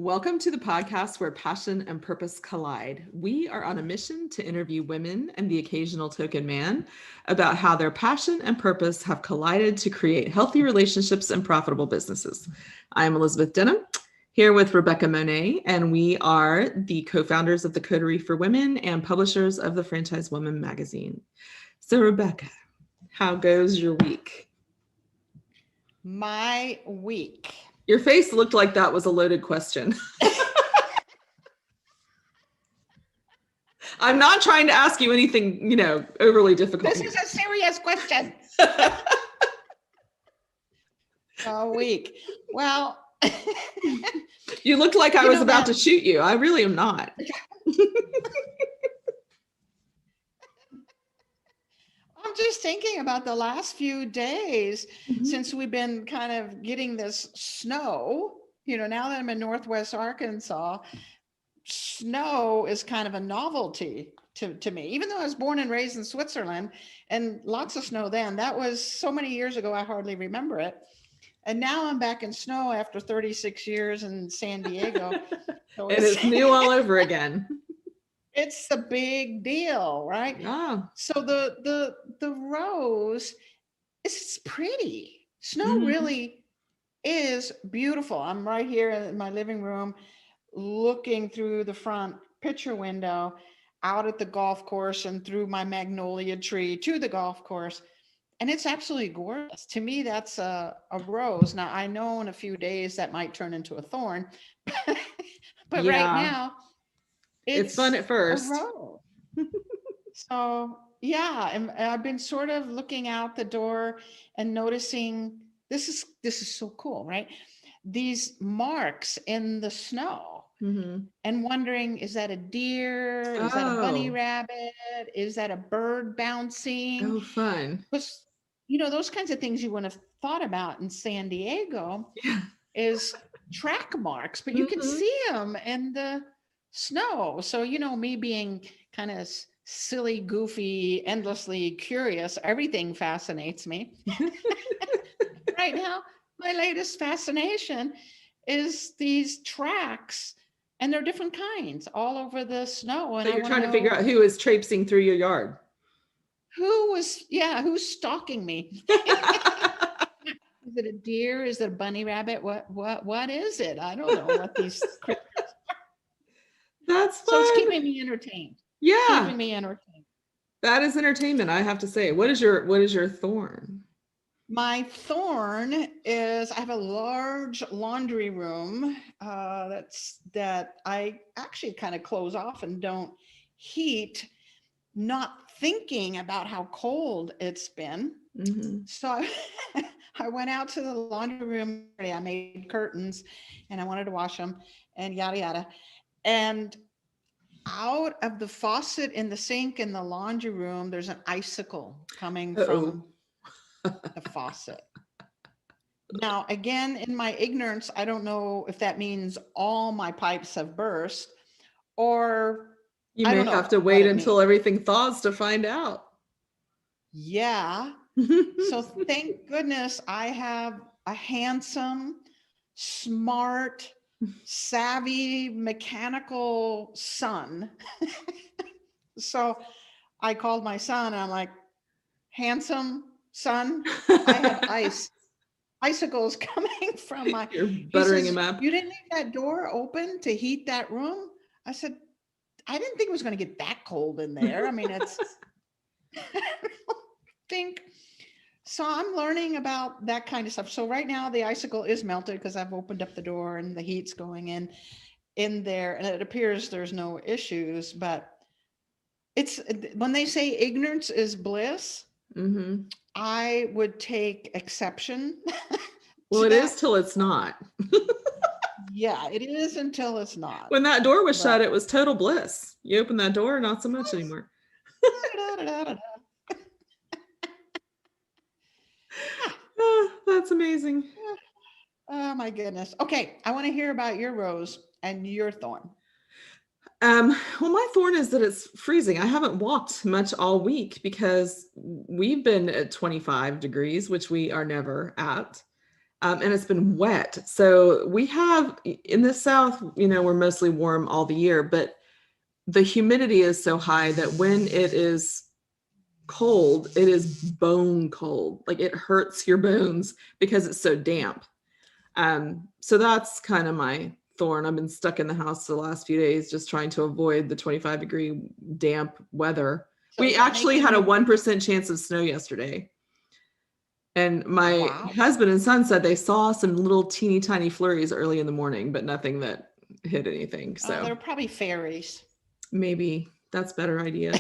Welcome to the podcast where passion and purpose collide. We are on a mission to interview women and the occasional token man about how their passion and purpose have collided to create healthy relationships and profitable businesses. I'm Elizabeth Denham, here with Rebecca Monet, and we are the co-founders of the Coterie for Women and publishers of the Franchise Woman magazine. So Rebecca, how goes your week? My week. Your face looked like that was a loaded question. I'm not trying to ask you anything, overly difficult. This is a serious question. A week. Well, you looked like I was about to shoot you. I really am not. I'm just thinking about the last few days since we've been kind of getting this snow. Now that I'm in Northwest Arkansas, snow is kind of a novelty to me. Even though I was born and raised in Switzerland and lots of snow then, that was so many years ago, I hardly remember it. And now I'm back in snow after 36 years in San Diego. So it's new all over again. It's a big deal, right? Yeah. So the rose is pretty. Snow really is beautiful. I'm right here in my living room looking through the front picture window out at the golf course and through my magnolia tree to the golf course. And it's absolutely gorgeous. To me, that's a rose. Now, I know in a few days that might turn into a thorn, but right now, it's fun at first. So yeah, and I've been sort of looking out the door and noticing this is so cool, right? These marks in the snow and wondering, is that a deer? Is that a bunny rabbit? Is that a bird bouncing? Oh, fun. Because, those kinds of things you wouldn't have thought about in San Diego is track marks, but you can see them in the snow. So, me being kind of silly, goofy, endlessly curious, everything fascinates me. Right now, my latest fascination is these tracks, and they're different kinds all over the snow. And so you're trying to figure out who is traipsing through your yard. Who's stalking me? Is it a deer? Is it a bunny rabbit? What is it? I don't know what these creatures are. That's fun. So it's keeping me entertained. Yeah. Keeping me entertained. That is entertainment, I have to say. What is your thorn? My thorn is I have a large laundry room that I actually kind of close off and don't heat, not thinking about how cold it's been. So I went out to the laundry room. I made curtains and I wanted to wash them and yada, yada. And out of the faucet in the sink in the laundry room, there's an icicle coming from the faucet. Now, again, in my ignorance, I don't know if that means all my pipes have burst, or you may have to wait until everything thaws to find out. Yeah. So thank goodness I have a handsome, smart, savvy, mechanical son. So I called my son and I'm like, handsome son, I have icicles coming from my. You're buttering him up. You didn't leave that door open to heat that room? I said, I didn't think it was going to get that cold in there. I mean, it's, I don't think. So I'm learning about that kind of stuff. So right now the icicle is melted because I've opened up the door and the heat's going in there, and it appears there's no issues, but it's, when they say ignorance is bliss, I would take exception. Well, it is till it's not. Yeah, it is until it's not. When that door was shut, it was total bliss. You open that door, not so much anymore. That's amazing. Oh my goodness. Okay, I want to hear about your rose and your thorn. Well, my thorn is that it's freezing. I haven't walked much all week because we've been at 25 degrees, which we are never at. And it's been wet. So we have in the South, we're mostly warm all the year, but the humidity is so high that when it is cold, it is bone cold. Like it hurts your bones because it's so damp. So that's kind of my thorn. I've been stuck in the house the last few days just trying to avoid the 25-degree damp weather. So We is it actually had a making you- 1% chance of snow yesterday. And my Wow. husband and son said they saw some little teeny tiny flurries early in the morning, but nothing that hit anything. So They're probably fairies. maybe that's a better idea.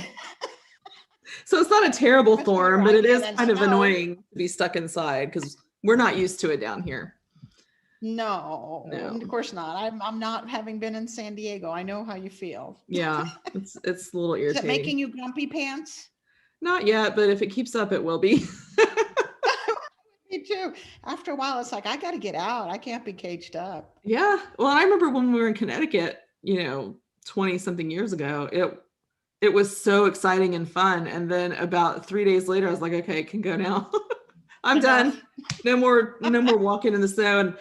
So it's not a terrible Much thorn, better but it idea is than kind of snow. annoying to be stuck inside because we're not used to it down here. No, No. of course not. I'm not, having been in San Diego. I know how you feel. Yeah, it's a little Is it irritating. making you grumpy pants? Not yet, but if it keeps up, it will be. Me too. After a while, it's like, I got to get out. I can't be caged up. Yeah. Well, I remember when we were in Connecticut, 20 something years ago, it was so exciting and fun. And then about 3 days later, I was like, okay, I can go now. I'm done. No more walking in the snow. And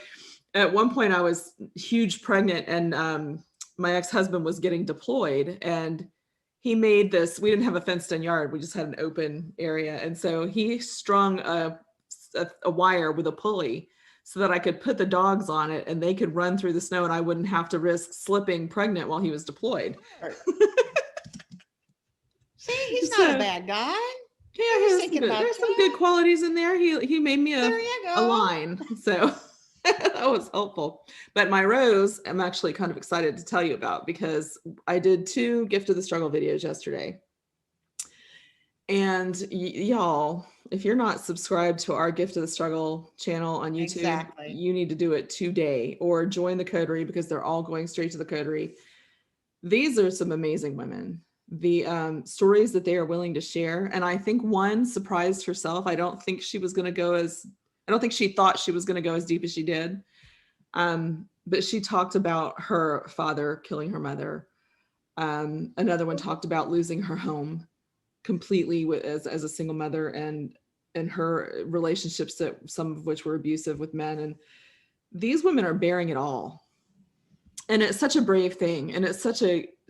at one point I was huge pregnant and my ex-husband was getting deployed and he made this, we didn't have a fenced in yard. We just had an open area. And so he strung a wire with a pulley so that I could put the dogs on it and they could run through the snow and I wouldn't have to risk slipping pregnant while he was deployed. See, he's not a bad guy. Yeah, there's some good qualities in there. He made me a line. So that was helpful. But my rose, I'm actually kind of excited to tell you about because I did 2 Gift of the Struggle videos yesterday. And y'all, if you're not subscribed to our Gift of the Struggle channel on YouTube, you need to do it today or join the coterie because they're all going straight to the coterie. These are some amazing women. The stories that they are willing to share. And I think one surprised herself. I don't think she thought she was going to go as deep as she did. But she talked about her father killing her mother. Another one talked about losing her home completely as a single mother and her relationships that some of which were abusive with men. And these women are bearing it all. And it's such a brave thing. And it's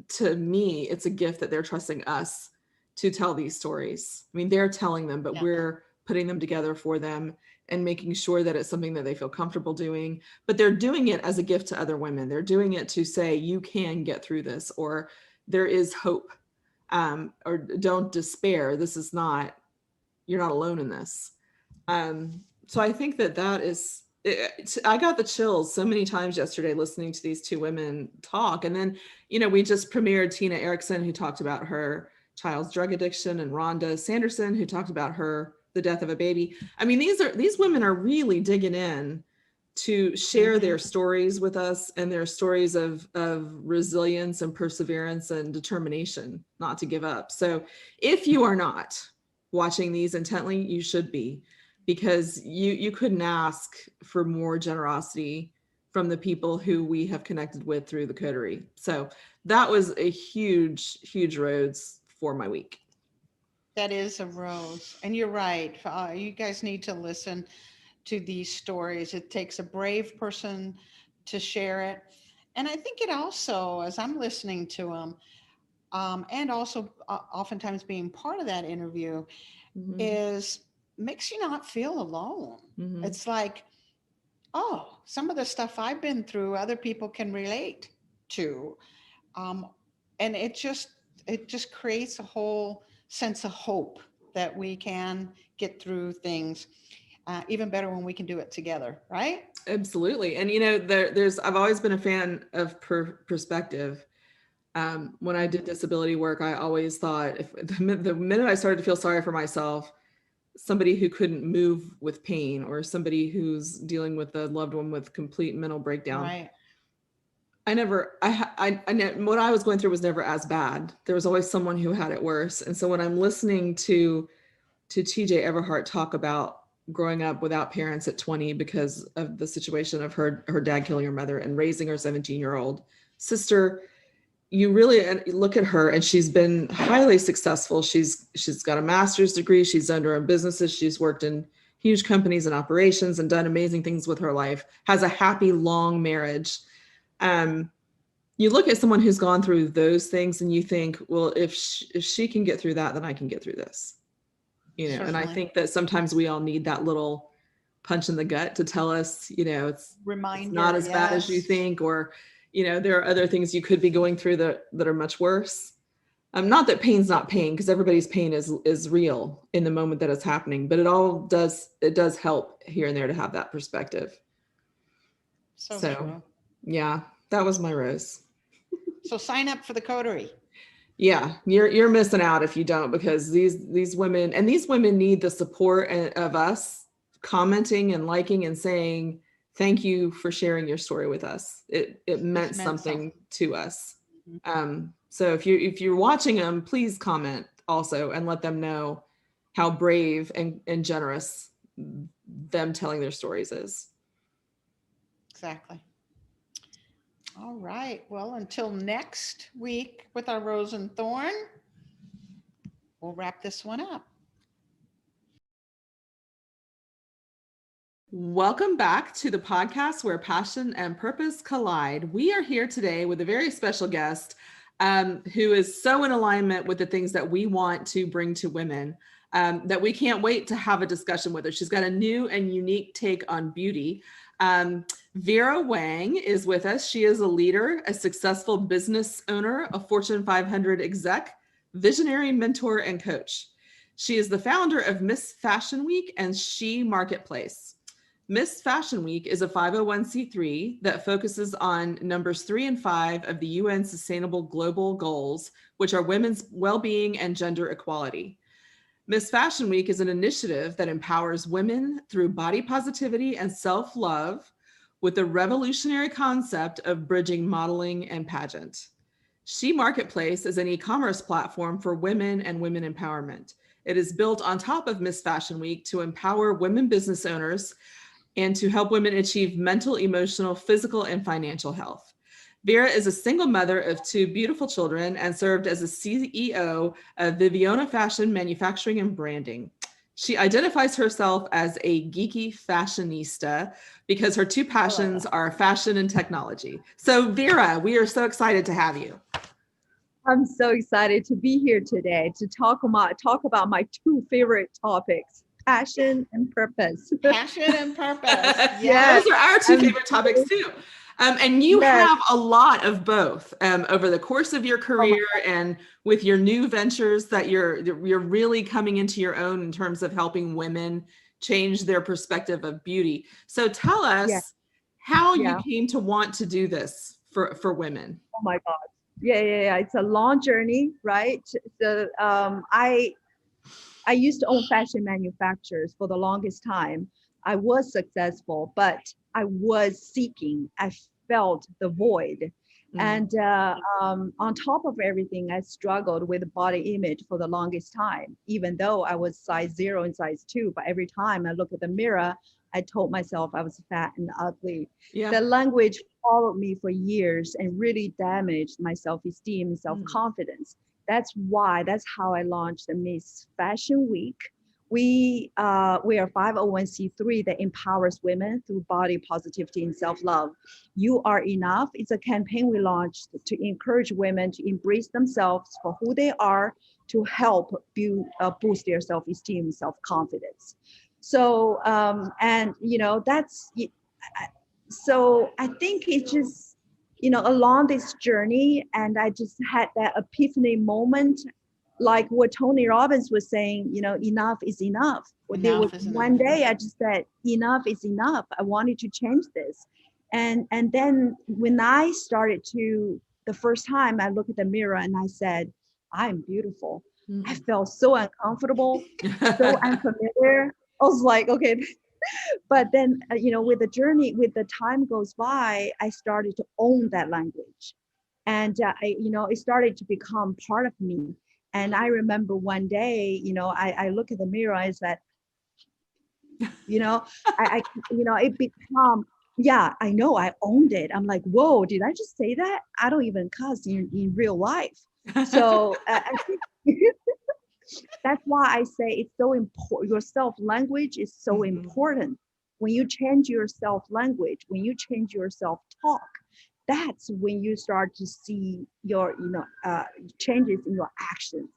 to me, it's a gift that they're trusting us to tell these stories. I mean, they're telling them, but we're putting them together for them and making sure that it's something that they feel comfortable doing, but they're doing it as a gift to other women. They're doing it to say, you can get through this, or there is hope, or don't despair. You're not alone in this. So I think that is, I got the chills so many times yesterday listening to these 2 women talk. And then, we just premiered Tina Erickson, who talked about her child's drug addiction, and Rhonda Sanderson, who talked about the death of a baby. I mean, these women are really digging in to share their stories with us and their stories of resilience and perseverance and determination not to give up. So if you are not watching these intently, you should be, because you couldn't ask for more generosity from the people who we have connected with through the coterie. So that was a huge, huge rose for my week. That is a rose. And you're right. You guys need to listen to these stories. It takes a brave person to share it. And I think it also, as I'm listening to them, and also oftentimes being part of that interview, makes you not feel alone. It's like, oh, some of the stuff I've been through, other people can relate to. And it just creates a whole sense of hope that we can get through things. Even better when we can do it together, right? Absolutely. And I've always been a fan of perspective. When I did disability work, I always thought if the minute I started to feel sorry for myself, somebody who couldn't move with pain, or somebody who's dealing with a loved one with complete mental breakdown. Right. What I was going through was never as bad. There was always someone who had it worse. And so when I'm listening to TJ Everhart talk about growing up without parents at 20 because of the situation of her dad killing her mother and raising her 17-year-old sister, you really look at her, and she's been highly successful. She's got a master's degree. She's owned her own businesses. She's worked in huge companies and operations and done amazing things with her life, has a happy, long marriage. You look at someone who's gone through those things and you think, well, if she can get through that, then I can get through this. Certainly. And I think that sometimes we all need that little punch in the gut to tell us, it's not as bad as you think, or, there are other things you could be going through that are much worse. Not that pain's not pain, because everybody's pain is real in the moment that it's happening, but it does help here and there to have that perspective. So true. Yeah, that was my rose. So sign up for the coterie. Yeah, you're missing out if you don't, because these women need the support of us commenting and liking and saying thank you for sharing your story with us. It meant something to us. So if you're watching them, please comment also and let them know how brave and generous them telling their stories is. Exactly. All right. Well, until next week with our Rose and Thorn, we'll wrap this one up. Welcome back to the podcast where passion and purpose collide. We are here today with a very special guest who is so in alignment with the things that we want to bring to women that we can't wait to have a discussion with her. She's got a new and unique take on beauty. Vera Wang is with us. She is a leader, a successful business owner, a Fortune 500 exec, visionary mentor, and coach. She is the founder of Miss Fashion Week and She Marketplace. Miss Fashion Week is a 501c3 that focuses on numbers 3 and 5 of the UN Sustainable Global Goals, which are women's well-being and gender equality. Miss Fashion Week is an initiative that empowers women through body positivity and self-love with the revolutionary concept of bridging modeling and pageant. She Marketplace is an e-commerce platform for women and women empowerment. It is built on top of Miss Fashion Week to empower women business owners and to help women achieve mental, emotional, physical, and financial health. Vera is a single mother of 2 beautiful children and served as a CEO of Viviona Fashion Manufacturing and Branding. She identifies herself as a geeky fashionista because her 2 passions are fashion and technology. So Vera, we are so excited to have you. I'm so excited to be here today to talk about my 2 favorite topics, passion and purpose. Passion and purpose. Yeah, those are our 2 favorite topics too. And you have a lot of both over the course of your career and with your new ventures that you're really coming into your own in terms of helping women change their perspective of beauty. So tell us how you came to want to do this for women. Oh my God. Yeah. It's a long journey, right? So I used to own fashion manufacturers for the longest time. I was successful, but I was seeking. I felt the void. And on top of everything, I struggled with body image for the longest time, even though I was size 0 and size 2. But every time I look at the mirror, I told myself I was fat and ugly. Yeah. The language followed me for years and really damaged my self-esteem and self-confidence. That's how I launched the Miss Fashion Week. We are 501c3 that empowers women through body positivity and self-love. You Are Enough. It's a campaign we launched to encourage women to embrace themselves for who they are, to help boost their self-esteem and self-confidence. So, so I think it's just, along this journey, and I just had that epiphany moment, like what Tony Robbins was saying, enough is enough. One day I just said, enough is enough. I wanted to change this. And then when I started the first time I looked at the mirror and I said, I'm beautiful. I felt so uncomfortable, so unfamiliar. I was like, okay. But then, with the journey, with the time goes by, I started to own that language. And, it started to become part of me. And I remember one day, I look at the mirror, I said, it become, I know I owned it. I'm like, whoa, did I just say that? I don't even cuss in real life. So I think That's why I say it's so important. Your self language is so important. When you change your self language, when you change your self talk, that's when you start to see your, changes in your actions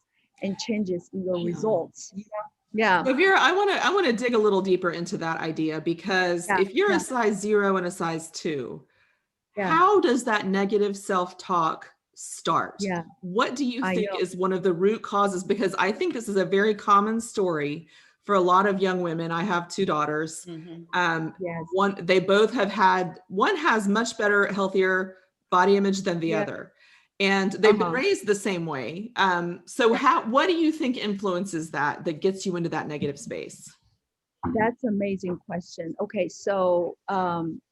and changes in your Yeah. results. Yeah. So Vera, I want to dig a little deeper into that idea, because Yeah. if you're a Yeah. size 0 and a size 2, Yeah. how does that negative self-talk start? Yeah. What do you I think know. is one of the root causes? Because I think this is a very common story for a lot of young women. I have 2 daughters. Yes. They both have had, one has much better, healthier body image than the Yeah. other. And they've been raised the same way. So what do you think influences that gets you into that negative space? That's an amazing question. Okay, so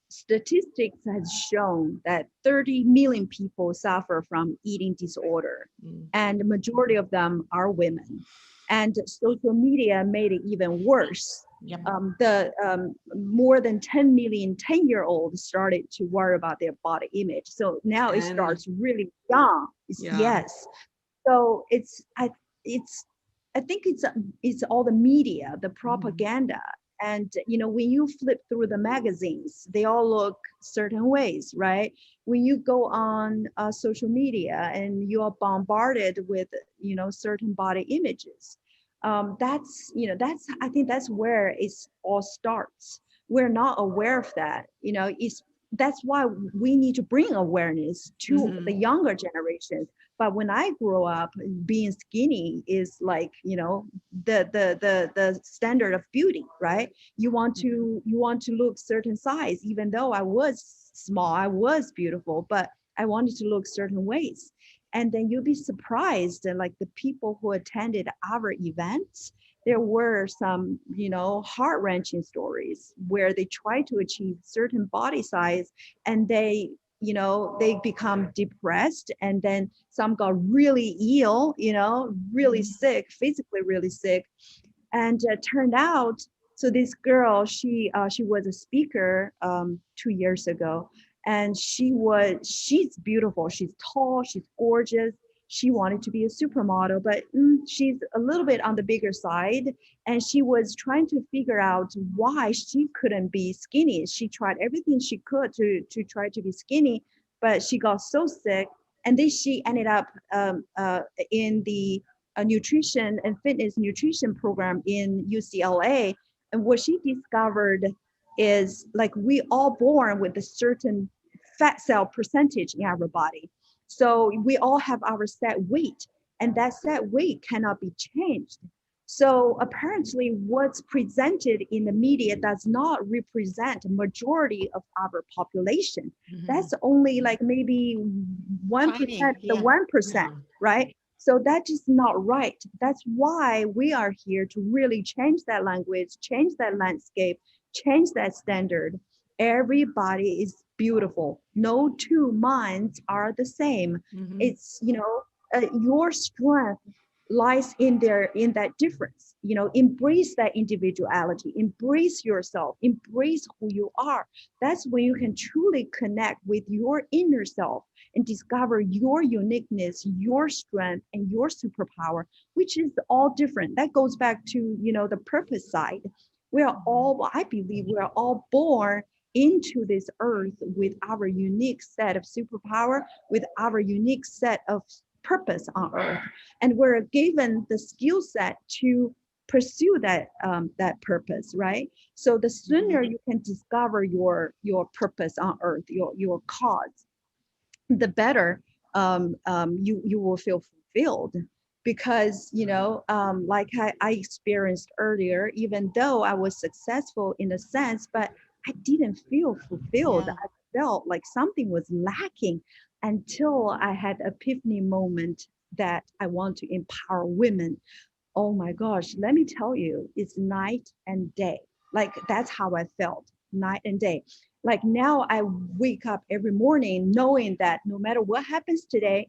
statistics has shown that 30 million people suffer from eating disorder, and the majority of them are women. And social media made it even worse. Yep. The more than 10 million 10-year-olds started to worry about their body image. So now it starts really young. Yes. So it's I think it's all the media, the propaganda. And when you flip through the magazines, they all look certain ways, right? When you go on social media and you are bombarded with certain body images, that's I think that's where it all starts. We're not aware of that. That's why we need to bring awareness to the younger generations. But when I grew up, being skinny is like, the standard of beauty, right? You want to look certain size, even though I was small, I was beautiful, but I wanted to look certain ways. And then you'll be surprised that like the people who attended our events, there were some, heart-wrenching stories where they try to achieve certain body size and they become depressed, and then some got really ill, really sick, physically really sick. And turned out, so this girl, she was a speaker 2 years ago, and she's beautiful, she's tall, she's gorgeous. She wanted to be a supermodel, but she's a little bit on the bigger side, and she was trying to figure out why she couldn't be skinny. She tried everything she could to try to be skinny, but she got so sick, and then she ended up in the a nutrition and fitness nutrition program in UCLA. And what she discovered is like we all born with a certain fat cell percentage in our body. So we all have our set weight, and that set weight cannot be changed. So apparently what's presented in the media does not represent a majority of our population. That's only like maybe 1%, the 1%, right? So that is not right. That's why we are here to really change that language, change that landscape, change that standard. Everybody is beautiful. No two minds are the same. It's, your strength lies in that difference. Embrace that individuality, embrace yourself, embrace who you are. That's when you can truly connect with your inner self and discover your uniqueness, your strength, and your superpower, which is all different. That goes back to the purpose side. I believe we are all born into this earth with our unique set of superpower, with our unique set of purpose on earth, and we're given the skill set to pursue that purpose, right? So the sooner you can discover your purpose on earth, your cause, the better you will feel fulfilled. Because like I experienced earlier, even though I was successful in a sense, but I didn't feel fulfilled. I felt like something was lacking until I had epiphany moment that I want to empower women. Oh my gosh, let me tell you, it's night and day. Like that's how I felt, night and day. Like now I wake up every morning knowing that no matter what happens today,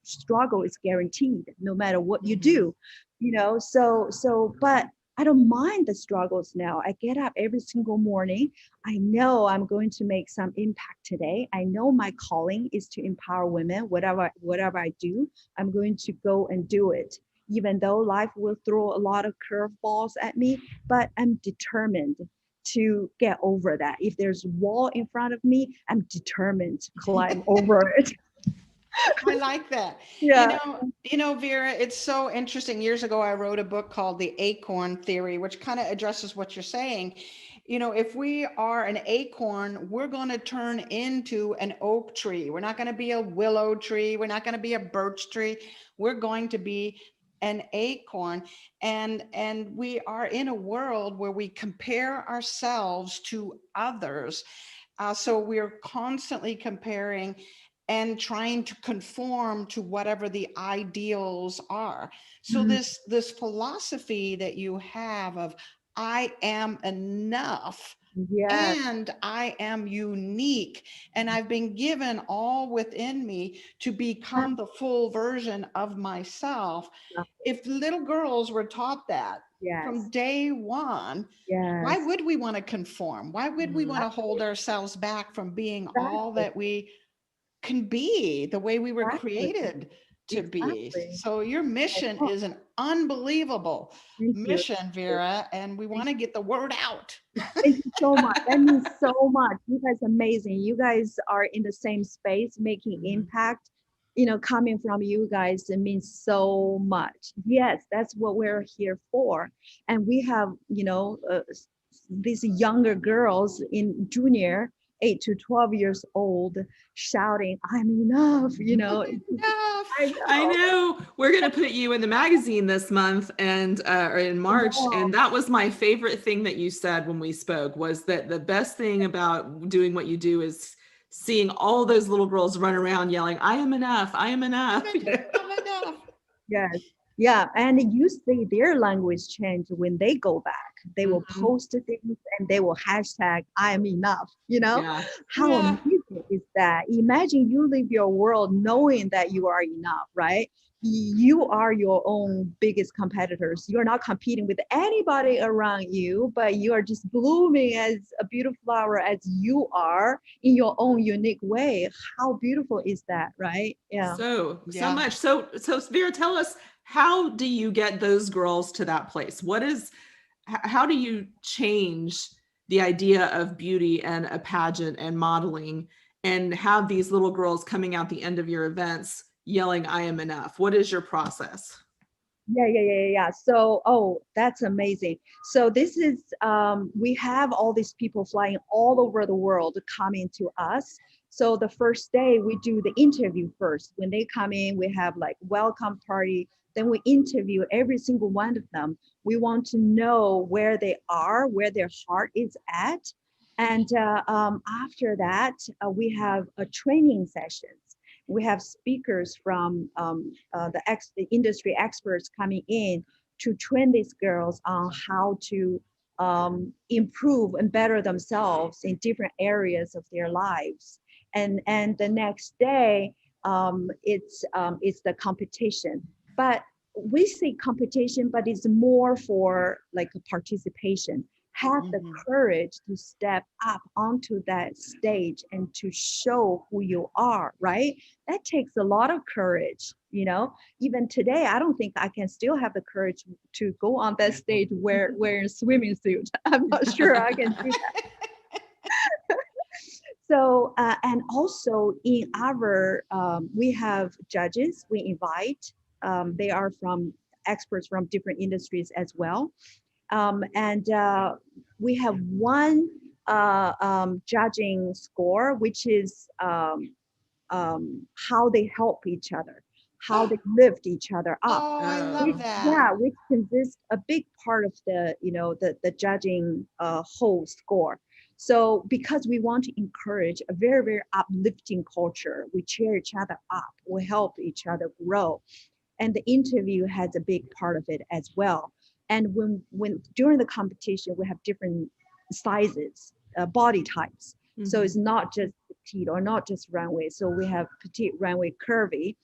struggle is guaranteed no matter what you do, but I don't mind the struggles now. I get up every single morning. I know I'm going to make some impact today. I know my calling is to empower women. Whatever I do, I'm going to go and do it. even though life will throw a lot of curveballs at me, but I'm determined to get over that. If there's a wall in front of me, I'm determined to climb over it. I like that. Yeah. Vera, it's so interesting. Years ago, I wrote a book called The Acorn Theory, which kind of addresses what you're saying. If we are an acorn, we're going to turn into an oak tree. We're not going to be a willow tree. We're not going to be a birch tree. We're going to be an acorn. And we are in a world where we compare ourselves to others. So we're constantly comparing and trying to conform to whatever the ideals are. So this philosophy that you have of I am enough Yes. and I am unique, and I've been given all within me to become the full version of myself. If little girls were taught that from Yes. day one, why Yes. would we want to conform? Why would we want to hold ourselves back from being all Exactly. that we can be, the way we were Exactly. created to be? Exactly. So your I mission know. is an unbelievable Thank you. mission, Vera, and we want to get the word out. Thank you so much. That means so much. You guys are amazing. You guys are in the same space, making impact. Coming from you guys, it means so much. Yes, that's what we're here for. And we have, these younger girls in junior, 8 to 12 years old, shouting, "I'm enough," Enough. I know we're going to put you in the magazine this month or in March. And that was my favorite thing that you said when we spoke, was that the best thing about doing what you do is seeing all those little girls run around yelling, "I am enough. I am enough." I'm enough. Yes. Yeah. And you see their language change when they go back. They will post things and they will hashtag "I am enough." Yeah. How amazing is that? Imagine you live your world knowing that you are enough, right? You are your own biggest competitors. You're not competing with anybody around you, but you are just blooming as a beautiful flower as you are in your own unique way. How beautiful is that, right? Yeah. So much. So Vera, tell us, how do you get those girls to that place? How do you change the idea of beauty and a pageant and modeling and have these little girls coming out the end of your events yelling, "I am enough"? What is your process? Yeah. So, that's amazing. So this is, we have all these people flying all over the world coming to us. So the first day we do the interview first. When they come in, we have like welcome party. Then we interview every single one of them. We want to know where they are, where their heart is at. And after that, we have a training sessions. We have speakers from the industry experts coming in to train these girls on how to improve and better themselves in different areas of their lives. And the next day, it's the competition. But we say competition, but it's more for like a participation. Have the courage to step up onto that stage and to show who you are, right? That takes a lot of courage. Even today, I don't think I can still have the courage to go on that stage wearing a swimming suit. I'm not sure I can do that. So, and also in our, we have judges we invite. They are from experts from different industries as well. And we have one judging score, which is how they help each other, how they lift each other up. Oh, I Which, love that. yeah, which consists a big part of the judging whole score. So because we want to encourage a very, very uplifting culture, we cheer each other up, we help each other grow. And the interview has a big part of it as well. And when during the competition, we have different sizes, body types. So it's not just petite or not just runway. So we have petite, runway, curvy.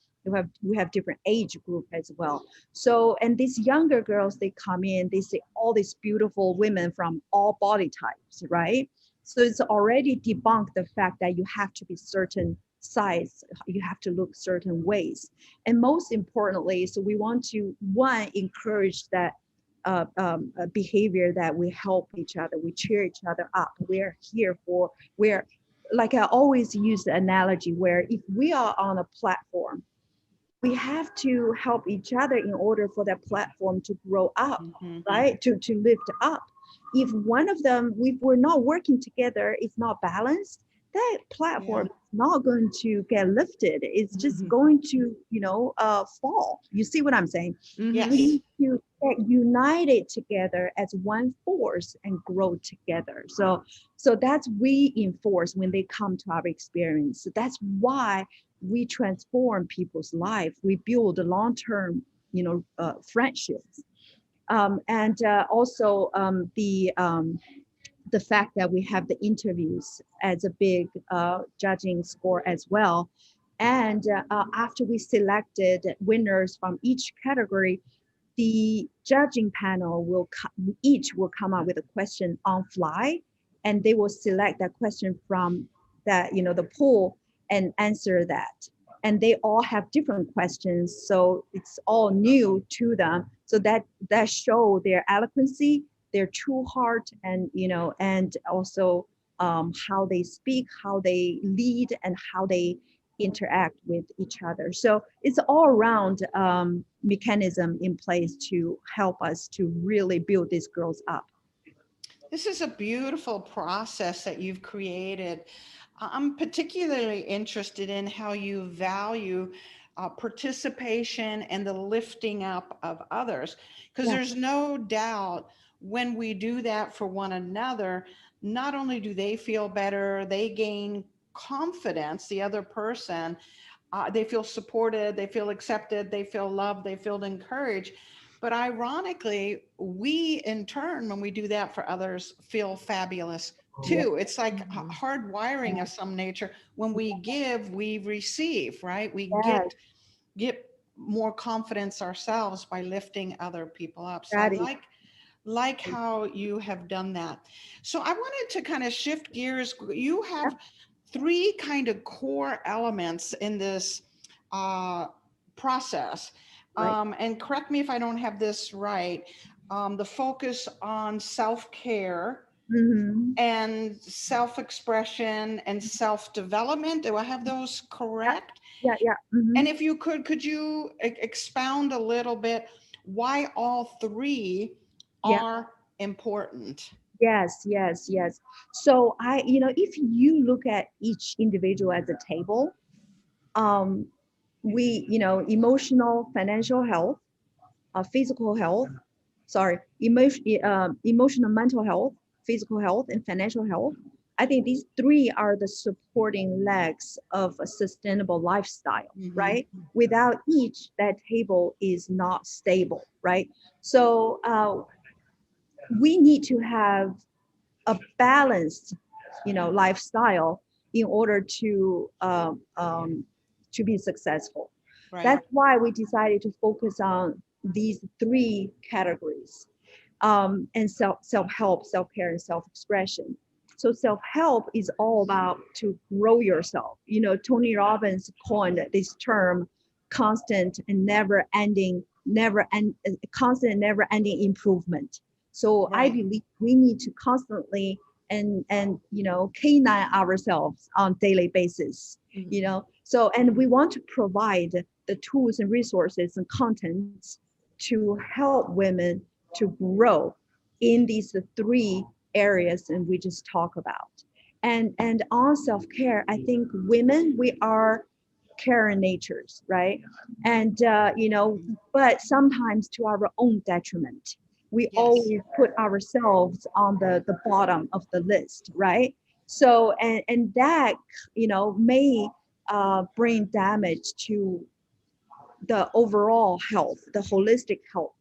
We have different age group as well. So, and these younger girls, they come in, they see all these beautiful women from all body types, right? So it's already debunked the fact that you have to be certain sides, you have to look certain ways. And most importantly, so we want to, one, encourage that behavior that we help each other, we cheer each other up. We're here for, we're, like I always use the analogy where if we are on a platform, we have to help each other in order for that platform to grow up, right? To lift up. If one of them, if we're not working together, it's not balanced, that platform is not going to get lifted. It's just going to, fall. You see what I'm saying? Yes. We need to get united together as one force and grow together. So that's we enforce when they come to our experience. So that's why we transform people's life. We build long-term, friendships. And also the fact that we have the interviews as a big judging score as well. And after we selected winners from each category, the judging panel each will come up with a question on fly, and they will select that question from that, the pool, and answer that. And they all have different questions, so it's all new to them. So that show their eloquency, their true heart, and and also how they speak, how they lead, and how they interact with each other. So it's all around mechanism in place to help us to really build these girls up. This is a beautiful process that you've created. I'm particularly interested in how you value participation and the lifting up of others, because there's no doubt when we do that for one another, not only do they feel better, they gain confidence, the other person, they feel supported, they feel accepted, they feel loved, they feel encouraged. But ironically, we in turn, when we do that for others, feel fabulous too. It's like hardwiring of some nature. When we give, we receive, right? We get more confidence ourselves by lifting other people up. So I like how you have done that. So I wanted to kind of shift gears. You have three kind of core elements in this process. And correct me if I don't have this right. The focus on self-care, and self-expression and self-development. Do I have those correct? Yeah. And if you could you expound a little bit why all three are important? Yes. So if you look at each individual as a table, we, emotional, financial health, physical health, emotional, mental health, physical health, and financial health. I think these three are the supporting legs of a sustainable lifestyle, right? Without each, that table is not stable, right? So we need to have a balanced, lifestyle in order to be successful. Right. That's why we decided to focus on these three categories, and self-help, self-care, and self-expression. So self-help is all about to grow yourself. Tony Robbins coined this term, constant and never-ending improvement. So I believe we need to constantly and canine ourselves on daily basis. So, and we want to provide the tools and resources and contents to help women to grow in these three areas and we just talk about. And on self-care, I think women, we are caring natures, right? And but sometimes to our own detriment. We always put ourselves on the bottom of the list, right? So and that may bring damage to the overall health, the holistic health.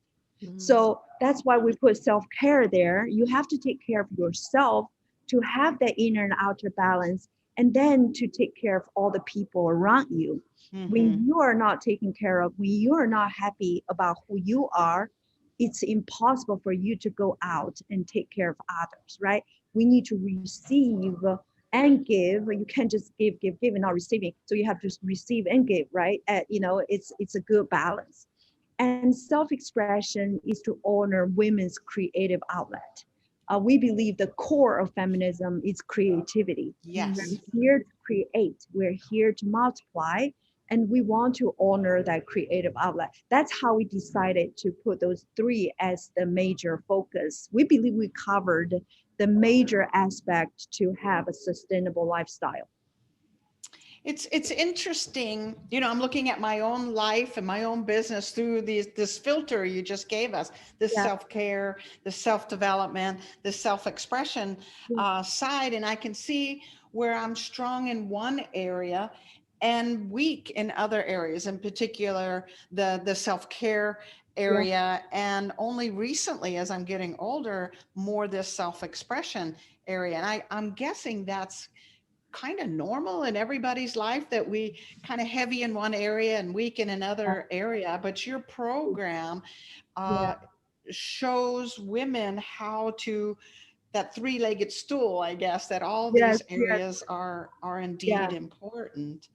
So that's why we put self-care there. You have to take care of yourself to have that inner and outer balance, and then to take care of all the people around you. When you are not taken care of, when you are not happy about who you are, it's impossible for you to go out and take care of others, right? We need to receive and give. You can't just give, give, give and not receiving. So you have to receive and give, right? It's a good balance. And self-expression is to honor women's creative outlet. We believe the core of feminism is creativity. Yes. We're here to create. We're here to multiply, and we want to honor that creative outlet. That's how we decided to put those three as the major focus. We believe we covered the major aspect to have a sustainable lifestyle. It's interesting, I'm looking at my own life and my own business through this filter you just gave us, this Yeah. self-care, the self-development, the self-expression Yeah. side. And I can see where I'm strong in one area and weak in other areas, in particular, the self-care area. And only recently, as I'm getting older, more this self-expression area. And I'm guessing that's kind of normal in everybody's life, that we kind of heavy in one area and weak in another area. But your program Yeah. shows women how to, that three-legged stool, I guess, that all Yes, these yes, areas are yeah. indeed important.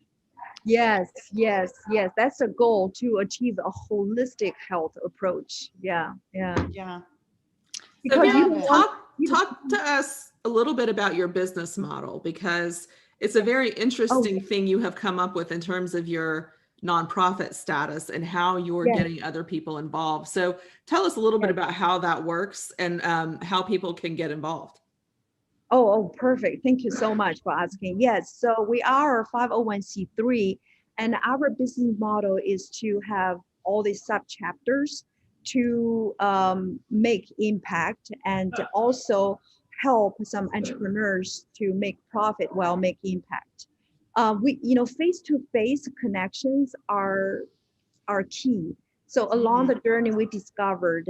Yes, yes, yes. That's the goal, to achieve a holistic health approach. Yeah, yeah. Yeah, So Because you love maybe don't it. want you talk to us a little bit about your business model, because it's a very oh interesting thing you have come up with in terms of your nonprofit status and how you're yes, getting other people involved. So tell us a little bit yes. about how that works and how people can get involved. Oh, perfect. Thank you so much for asking. Yes, so we are a 501c3, and our business model is to have all these sub chapters to make impact, and also help some entrepreneurs to make profit while making impact. Face-to-face connections are key. So along the journey, we discovered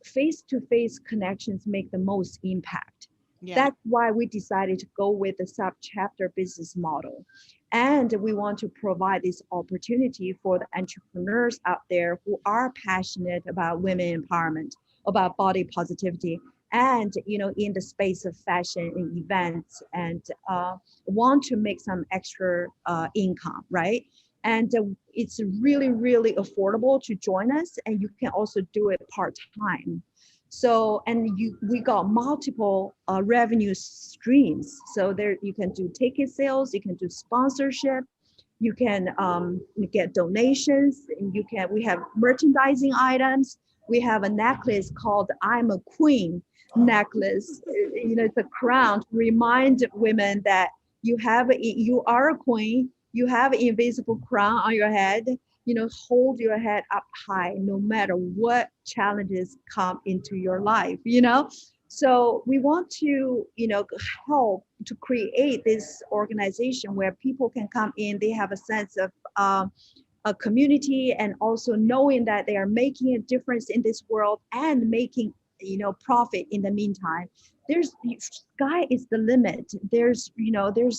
face-to-face connections make the most impact. Yeah. That's why we decided to go with the sub-chapter business model. And we want to provide this opportunity for the entrepreneurs out there who are passionate about women empowerment, about body positivity, and in the space of fashion and events, and want to make some extra income, right? And it's really, really affordable to join us, and you can also do it part-time. So, and we got multiple revenue streams. So there you can do ticket sales, you can do sponsorship, you can get donations, and we have merchandising items. We have a necklace called I'm a Queen necklace. It's a crown to remind women that you are a queen, you have an invisible crown on your head. Hold your head up high no matter what challenges come into your life. So we want to, help to create this organization where people can come in, they have a sense of a community, and also knowing that they are making a difference in this world and making, profit in the meantime. There's sky is the limit. There's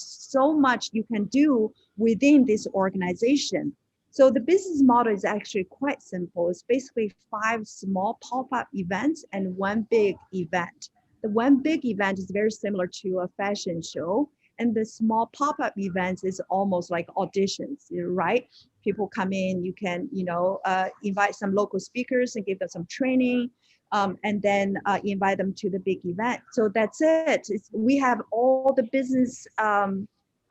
so much you can do within this organization. So the business model is actually quite simple. It's basically 5 small pop-up events and 1 big event. The 1 big event is very similar to a fashion show, and the small pop-up events is almost like auditions, right? People come in, you can, invite some local speakers and give them some training, and then invite them to the big event. So that's it. We have all the business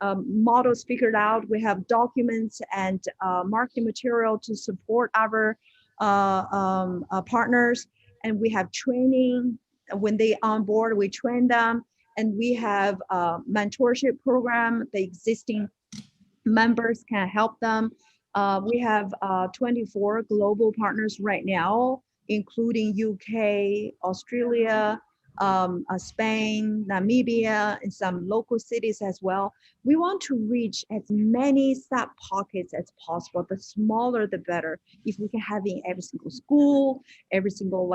models figured out. We have documents and marketing material to support our partners, and we have training. When they on board, we train them, and we have a mentorship program. The existing members can help them. We have 24 global partners right now, including UK, Australia, Spain, Namibia, and some local cities as well. We want to reach as many sub pockets as possible. The smaller, the better. If we can have in every single school, every single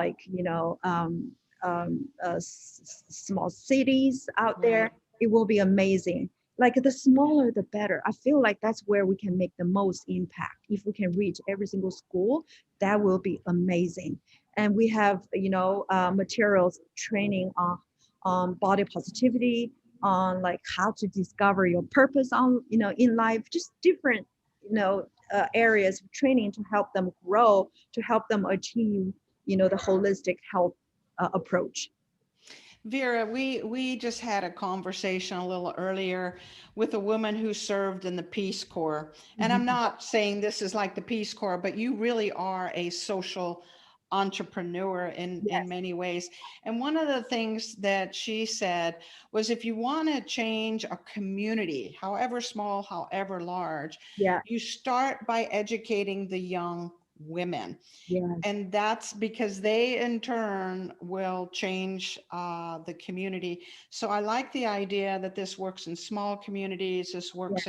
small cities out there, it will be amazing. Like the smaller, the better. I feel like that's where we can make the most impact. If we can reach every single school, that will be amazing. And we have, materials training on body positivity, on like how to discover your purpose on, in life, just different, areas of training to help them grow, to help them achieve, the holistic health approach. Vera, we just had a conversation a little earlier with a woman who served in the Peace Corps. And I'm not saying this is like the Peace Corps, but you really are a social entrepreneur in Yes. many ways. And one of the things that she said was, if you want to change a community, however small, however large, Yeah. you start by educating the young women. Yeah. And that's because they in turn will change the community. So I like the idea that this works in small communities, this works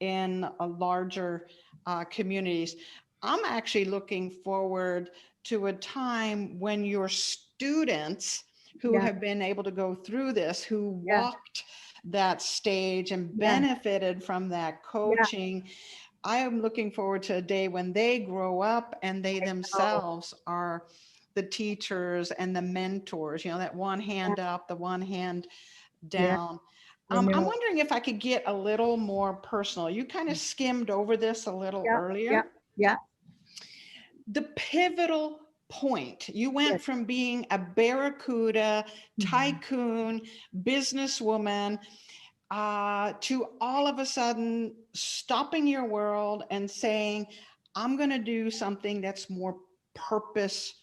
in a larger communities. I'm actually looking forward to a time when your students who Yeah. have been able to go through this, who Yeah. walked that stage and Yeah. benefited from that coaching, I am looking forward to a day when they grow up and they themselves are the teachers and the mentors, that one hand up, the one hand Yeah. down. I I'm know. wondering if I could get a little more personal. You kind of skimmed over this a little Yeah. Yeah. earlier. Yeah. The pivotal point, you went Yes. from being a barracuda Mhm. tycoon businesswoman to all of a sudden stopping your world and saying, I'm going to do something that's more purpose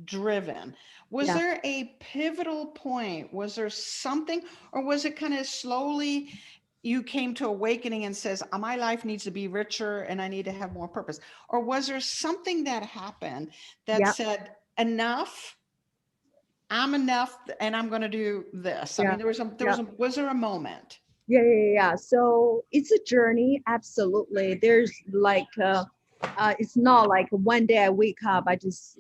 driven. Was Yeah. there a pivotal point? Was there something, or was it kind of slowly you came to awakening and says, my life needs to be richer and I need to have more purpose? Or was there something that happened that Yeah. said, enough, I'm enough, and I'm going to do this? I Yeah. mean, was there a moment? Yeah. So it's a journey. Absolutely. There's like, it's not like one day I wake up, I just,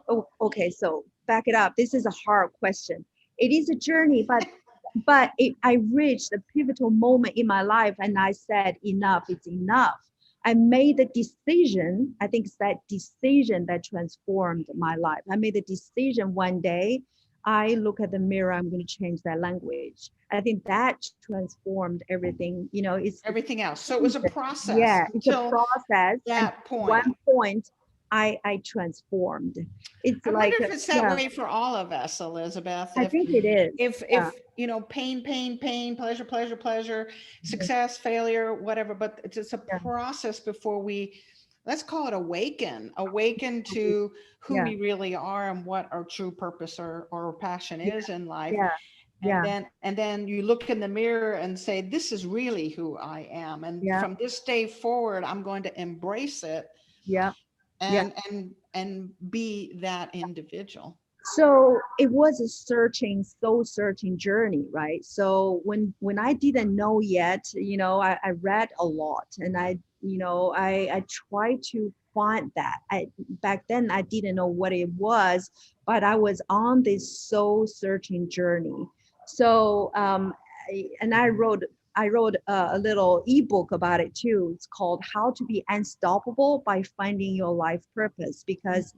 oh, okay. So back it up. This is a hard question. It is a journey, but I reached a pivotal moment in my life and I said, enough, it's enough. I made the decision. I think it's that decision that transformed my life. I made the decision one day. I look at the mirror, I'm going to change that language. I think that transformed everything. It's Everything else. So it was a process yeah, it's a until process. And that point. one point, I transformed. It's I wonder like, if it's that way for all of us, Elizabeth. I think it is. If pain, pleasure, success, failure, whatever, but it's a process before we, let's call it awaken to who we really are and what our true purpose or passion is in life. Yeah. And then you look in the mirror and say, this is really who I am. And from this day forward, I'm going to embrace it. Yeah. And be that individual. So it was a soul searching journey, right? So when I didn't know yet, I read a lot and I tried to find that. Back then I didn't know what it was, but I was on this soul searching journey. So I wrote a little ebook about it too. It's called How to Be Unstoppable by Finding Your Life Purpose, because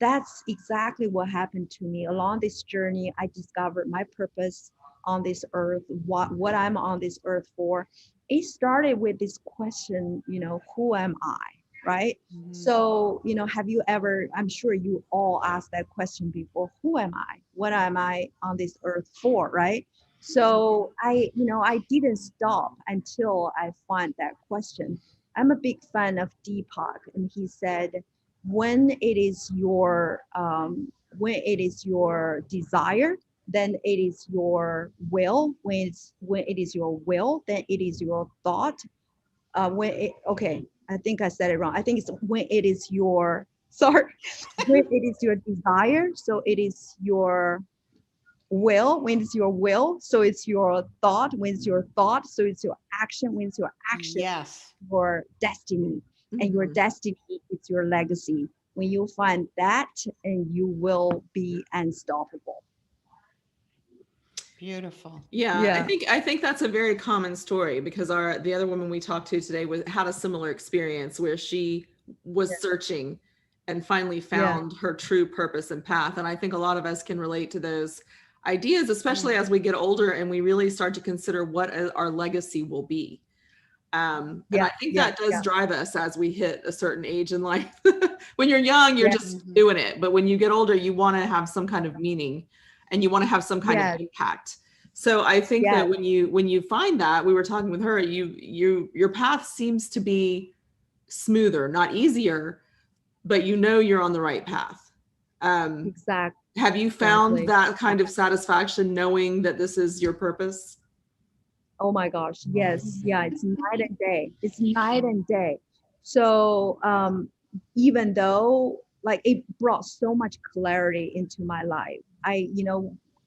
that's exactly what happened to me. Along this journey, I discovered my purpose on this earth, what I'm on this earth for. It started with this question, who am I? Right? Mm-hmm. So, have you ever, I'm sure you all asked that question before, who am I? What am I on this earth for? Right? So I didn't stop until I found that question. I'm a big fan of Deepak, and he said, when it is your desire, then it is your will. When it is your will, then it is your thought. I think I said it wrong. I think it's when it is your when it is your desire, so it is your will. When it's your will, so it's your thought. When it's your thought, so it's your action. When it's your action, yes, your destiny. And your destiny is your legacy. When you find that, and you will be unstoppable. Beautiful. Yeah. I think that's a very common story, because the other woman we talked to today had a similar experience where she was searching and finally found her true purpose and path. And I think a lot of us can relate to those ideas, especially as we get older and we really start to consider what our legacy will be. And I think that does drive us as we hit a certain age in life. When you're young, you're just doing it. But when you get older, you want to have some kind of meaning and you want to have some kind of impact. So I think that when you find that, we were talking with her, your path seems to be smoother, not easier, but you're on the right path. Exactly. Have you found that kind of satisfaction knowing that this is your purpose? Oh my gosh, yes. Yeah, it's night and day. It's night and day. So even though like it brought so much clarity into my life,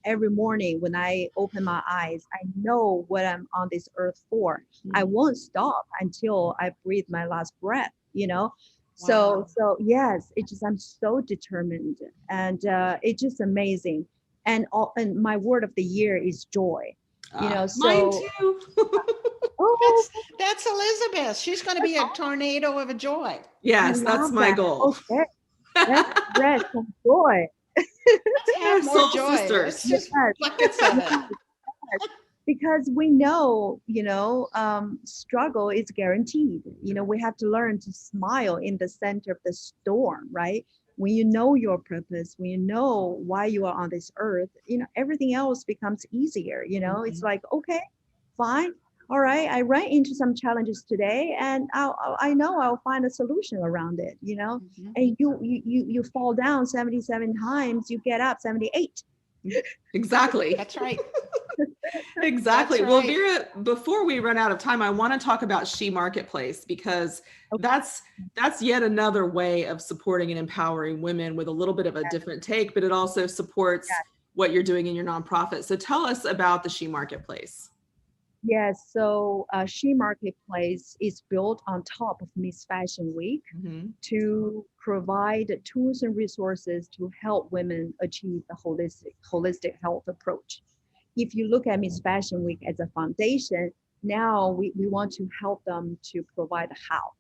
every morning when I open my eyes, I know what I'm on this earth for. I won't stop until I breathe my last breath, Wow. So yes, I'm so determined, and it's just amazing. And my word of the year is joy. Mine too. That's Elizabeth. She's going to be a tornado of a joy. Yes, that's my goal. Okay. Let's spread some joy. Let's have more joy. Sisters. Just buckets of it. Because we know, struggle is guaranteed. We have to learn to smile in the center of the storm, right? When you know your purpose, when you know why you are on this earth, everything else becomes easier. It's like, okay, fine. All right, I ran into some challenges today, and I know I'll find a solution around it. And you fall down 77 times, you get up 78. Exactly. That's right. Exactly. That's Well, right. Vera, before we run out of time, I want to talk about She Marketplace, because that's yet another way of supporting and empowering women with a little bit of a different take, but it also supports what you're doing in your nonprofit. So tell us about the She Marketplace. Yes, so She Marketplace is built on top of Miss Fashion Week to provide tools and resources to help women achieve the holistic health approach. If you look at Miss Fashion Week as a foundation, now we want to help them to provide how.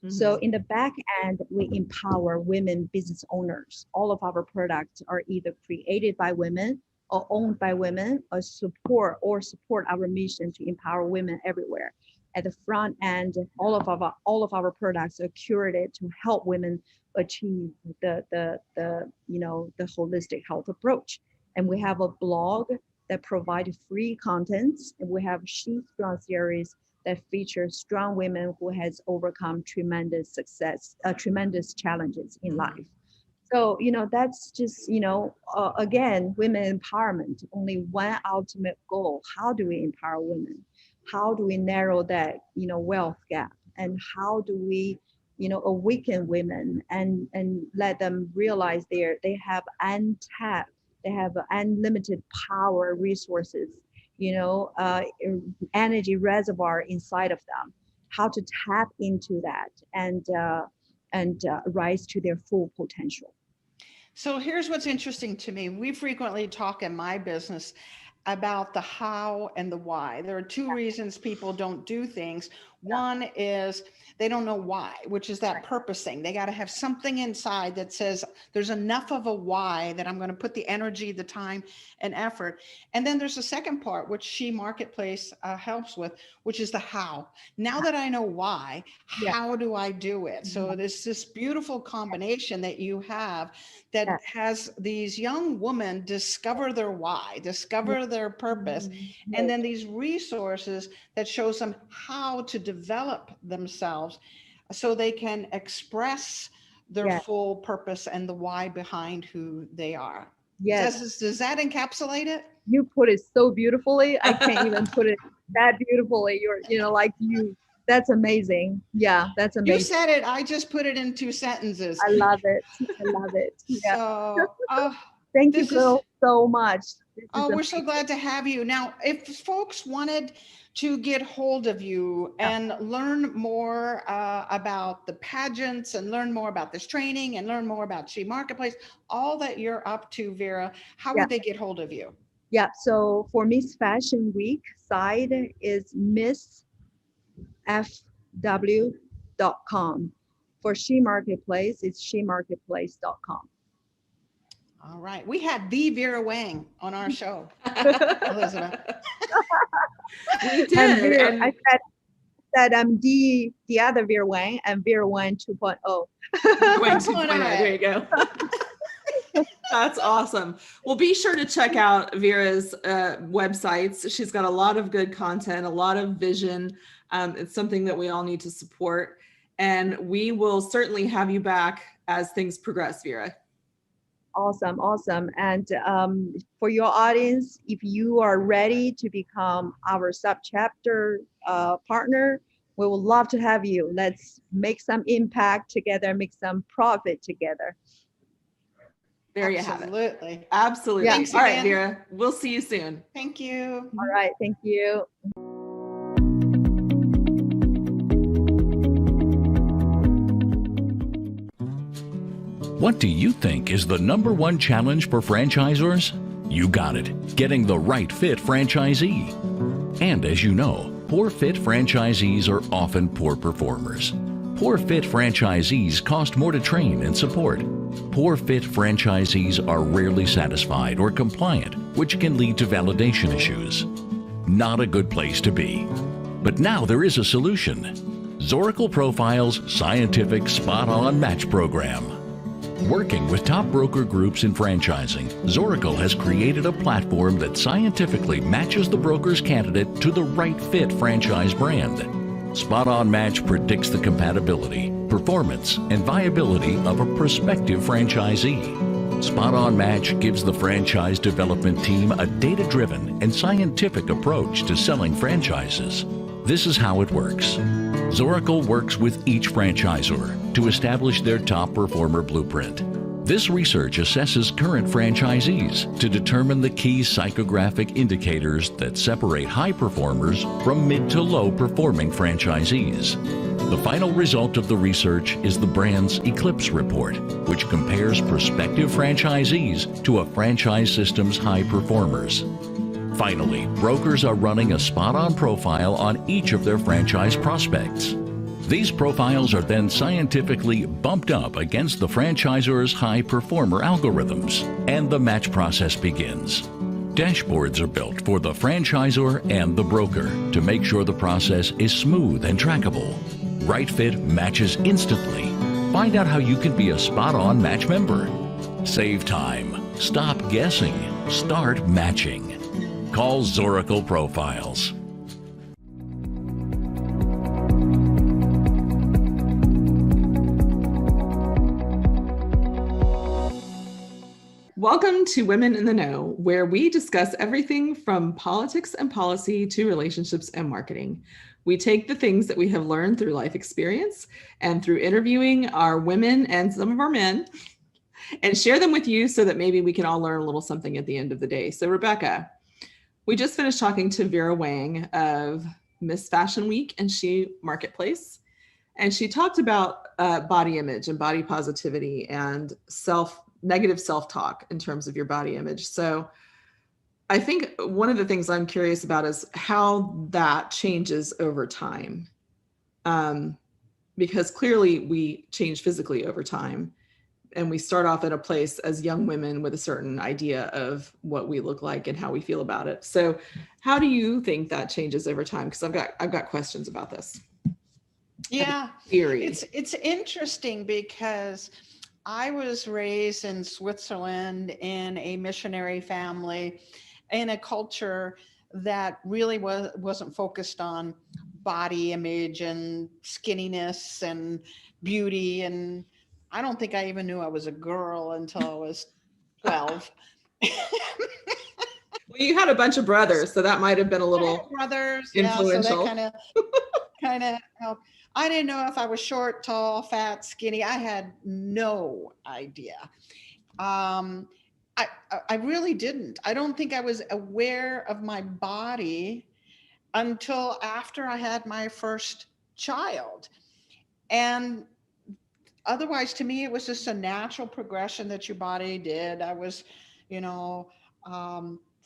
So in the back end, we empower women business owners. All of our products are either created by women or owned by women, or support our mission to empower women everywhere. At the front end, all of our products are curated to help women achieve the holistic health approach. And we have a blog that provides free contents, and we have She Strong series that features strong women who has overcome tremendous challenges in life. So, that's just, again, women empowerment, only one ultimate goal. How do we empower women? How do we narrow that, wealth gap? And how do we, awaken women and let them realize they have unlimited power, resources, energy reservoir inside of them, how to tap into that and rise to their full potential. So here's what's interesting to me. We frequently talk in my business about the how and the why. There are two reasons people don't do things. One is they don't know why, which is that purpose thing. They got to have something inside that says there's enough of a why that I'm going to put the energy, the time, and effort. And then there's a second part, which She Marketplace helps with, which is the how. Now that I know why, how do I do it? So there's this beautiful combination that you have that has these young women discover their why, discover their purpose, and then these resources that shows them how to develop themselves so they can express their full purpose and the why behind who they are. Yes. Does that encapsulate it? You put it so beautifully. I can't even put it that beautifully. That's amazing. Yeah, that's amazing. You said it. I just put it in 2 sentences. I love it. I love it. Yeah. So, thank you so much. We're so glad to have you. Now, if folks wanted to get hold of you and learn more about the pageants and learn more about this training and learn more about She Marketplace, all that you're up to, Vera, how would they get hold of you? Yeah, so for Miss Fashion Week side is missfw.com. For She Marketplace, it's shemarketplace.com. All right. We had the Vera Wang on our show, Elizabeth. We And did. Vera, And I said I'm the other Vera Wang and Vera Wang 2.0. Wang 2.0, there you go. That's awesome. Well, be sure to check out Vera's websites. She's got a lot of good content, a lot of vision. It's something that we all need to support. And we will certainly have you back as things progress, Vera. Awesome, awesome. And for your audience, if you are ready to become our sub-chapter partner, we would love to have you. Let's make some impact together, make some profit together. There you have it. Absolutely. Absolutely. Yeah. Thanks All right, again. Vera, we'll see you soon. Thank you. All right, thank you. What do you think is the #1 challenge for franchisors? You got it, getting the right fit franchisee. And as you know, poor fit franchisees are often poor performers. Poor fit franchisees cost more to train and support. Poor fit franchisees are rarely satisfied or compliant, which can lead to validation issues. Not a good place to be. But now there is a solution. Zorakle Profile's scientific spot-on match program. Working with top broker groups in franchising, Zorakle has created a platform that scientifically matches the broker's candidate to the right fit franchise brand. Spot On Match predicts the compatibility, performance, and viability of a prospective franchisee. Spot On Match gives the franchise development team a data-driven and scientific approach to selling franchises. This is how it works. Zorakle works with each franchisor to establish their top performer blueprint. This research assesses current franchisees to determine the key psychographic indicators that separate high performers from mid to low performing franchisees. The final result of the research is the brand's Eclipse report, which compares prospective franchisees to a franchise system's high performers. Finally, brokers are running a spot-on profile on each of their franchise prospects. These profiles are then scientifically bumped up against the franchisor's high performer algorithms, and the match process begins. Dashboards are built for the franchisor and the broker to make sure the process is smooth and trackable. Right Fit matches instantly. Find out how you can be a spot-on match member. Save time. Stop guessing. Start matching. Call Zorakle Profiles. Welcome to Women in the Know, where we discuss everything from politics and policy to relationships and marketing. We take the things that we have learned through life experience and through interviewing our women and some of our men and share them with you so that maybe we can all learn a little something at the end of the day. So Rebecca, we just finished talking to Vera Wang of Miss Fashion Week and She Marketplace. And she talked about body image and body positivity and negative self-talk in terms of your body image. So I think one of the things I'm curious about is how that changes over time. Because clearly we change physically over time. And we start off at a place as young women with a certain idea of what we look like and how we feel about it. So how do you think that changes over time? Because I've got questions about this. Yeah, Theories. it's interesting because I was raised in Switzerland in a missionary family in a culture that really wasn't focused on body image and skinniness and beauty. And I don't think I even knew I was a girl until I was 12. Well, you had a bunch of brothers, so that might have been a little brothers, influential. Yeah, so that kind of helped. I didn't know if I was short, tall, fat, skinny. I had no idea. I really didn't. I don't think I was aware of my body until after I had my first child. And otherwise, to me, it was just a natural progression that your body did. I was,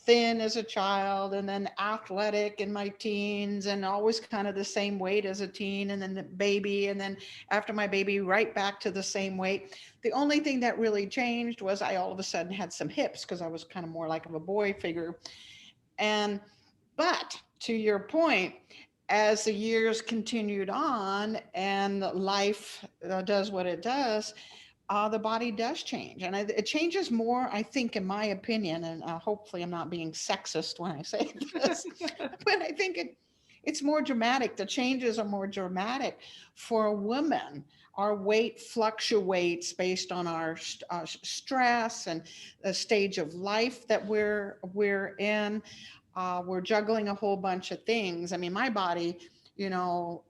thin as a child and then athletic in my teens and always kind of the same weight as a teen, and then the baby, and then after my baby right back to the same weight. The only thing that really changed was I all of a sudden had some hips because I was kind of more like of a boy figure. And but to your point, as the years continued on and life does what it does, the body does change, and it changes more, I think, in my opinion, and hopefully I'm not being sexist when I say this, but I think it's more dramatic. The changes are more dramatic for a woman. Our weight fluctuates based on our stress and the stage of life that we're in. We're juggling a whole bunch of things. I mean, my body, now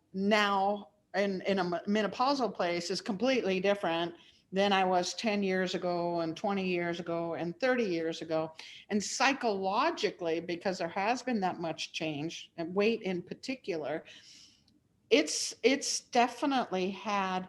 in a menopausal place is completely different than I was 10 years ago and 20 years ago and 30 years ago. And psychologically, because there has been that much change, and weight in particular, it's definitely had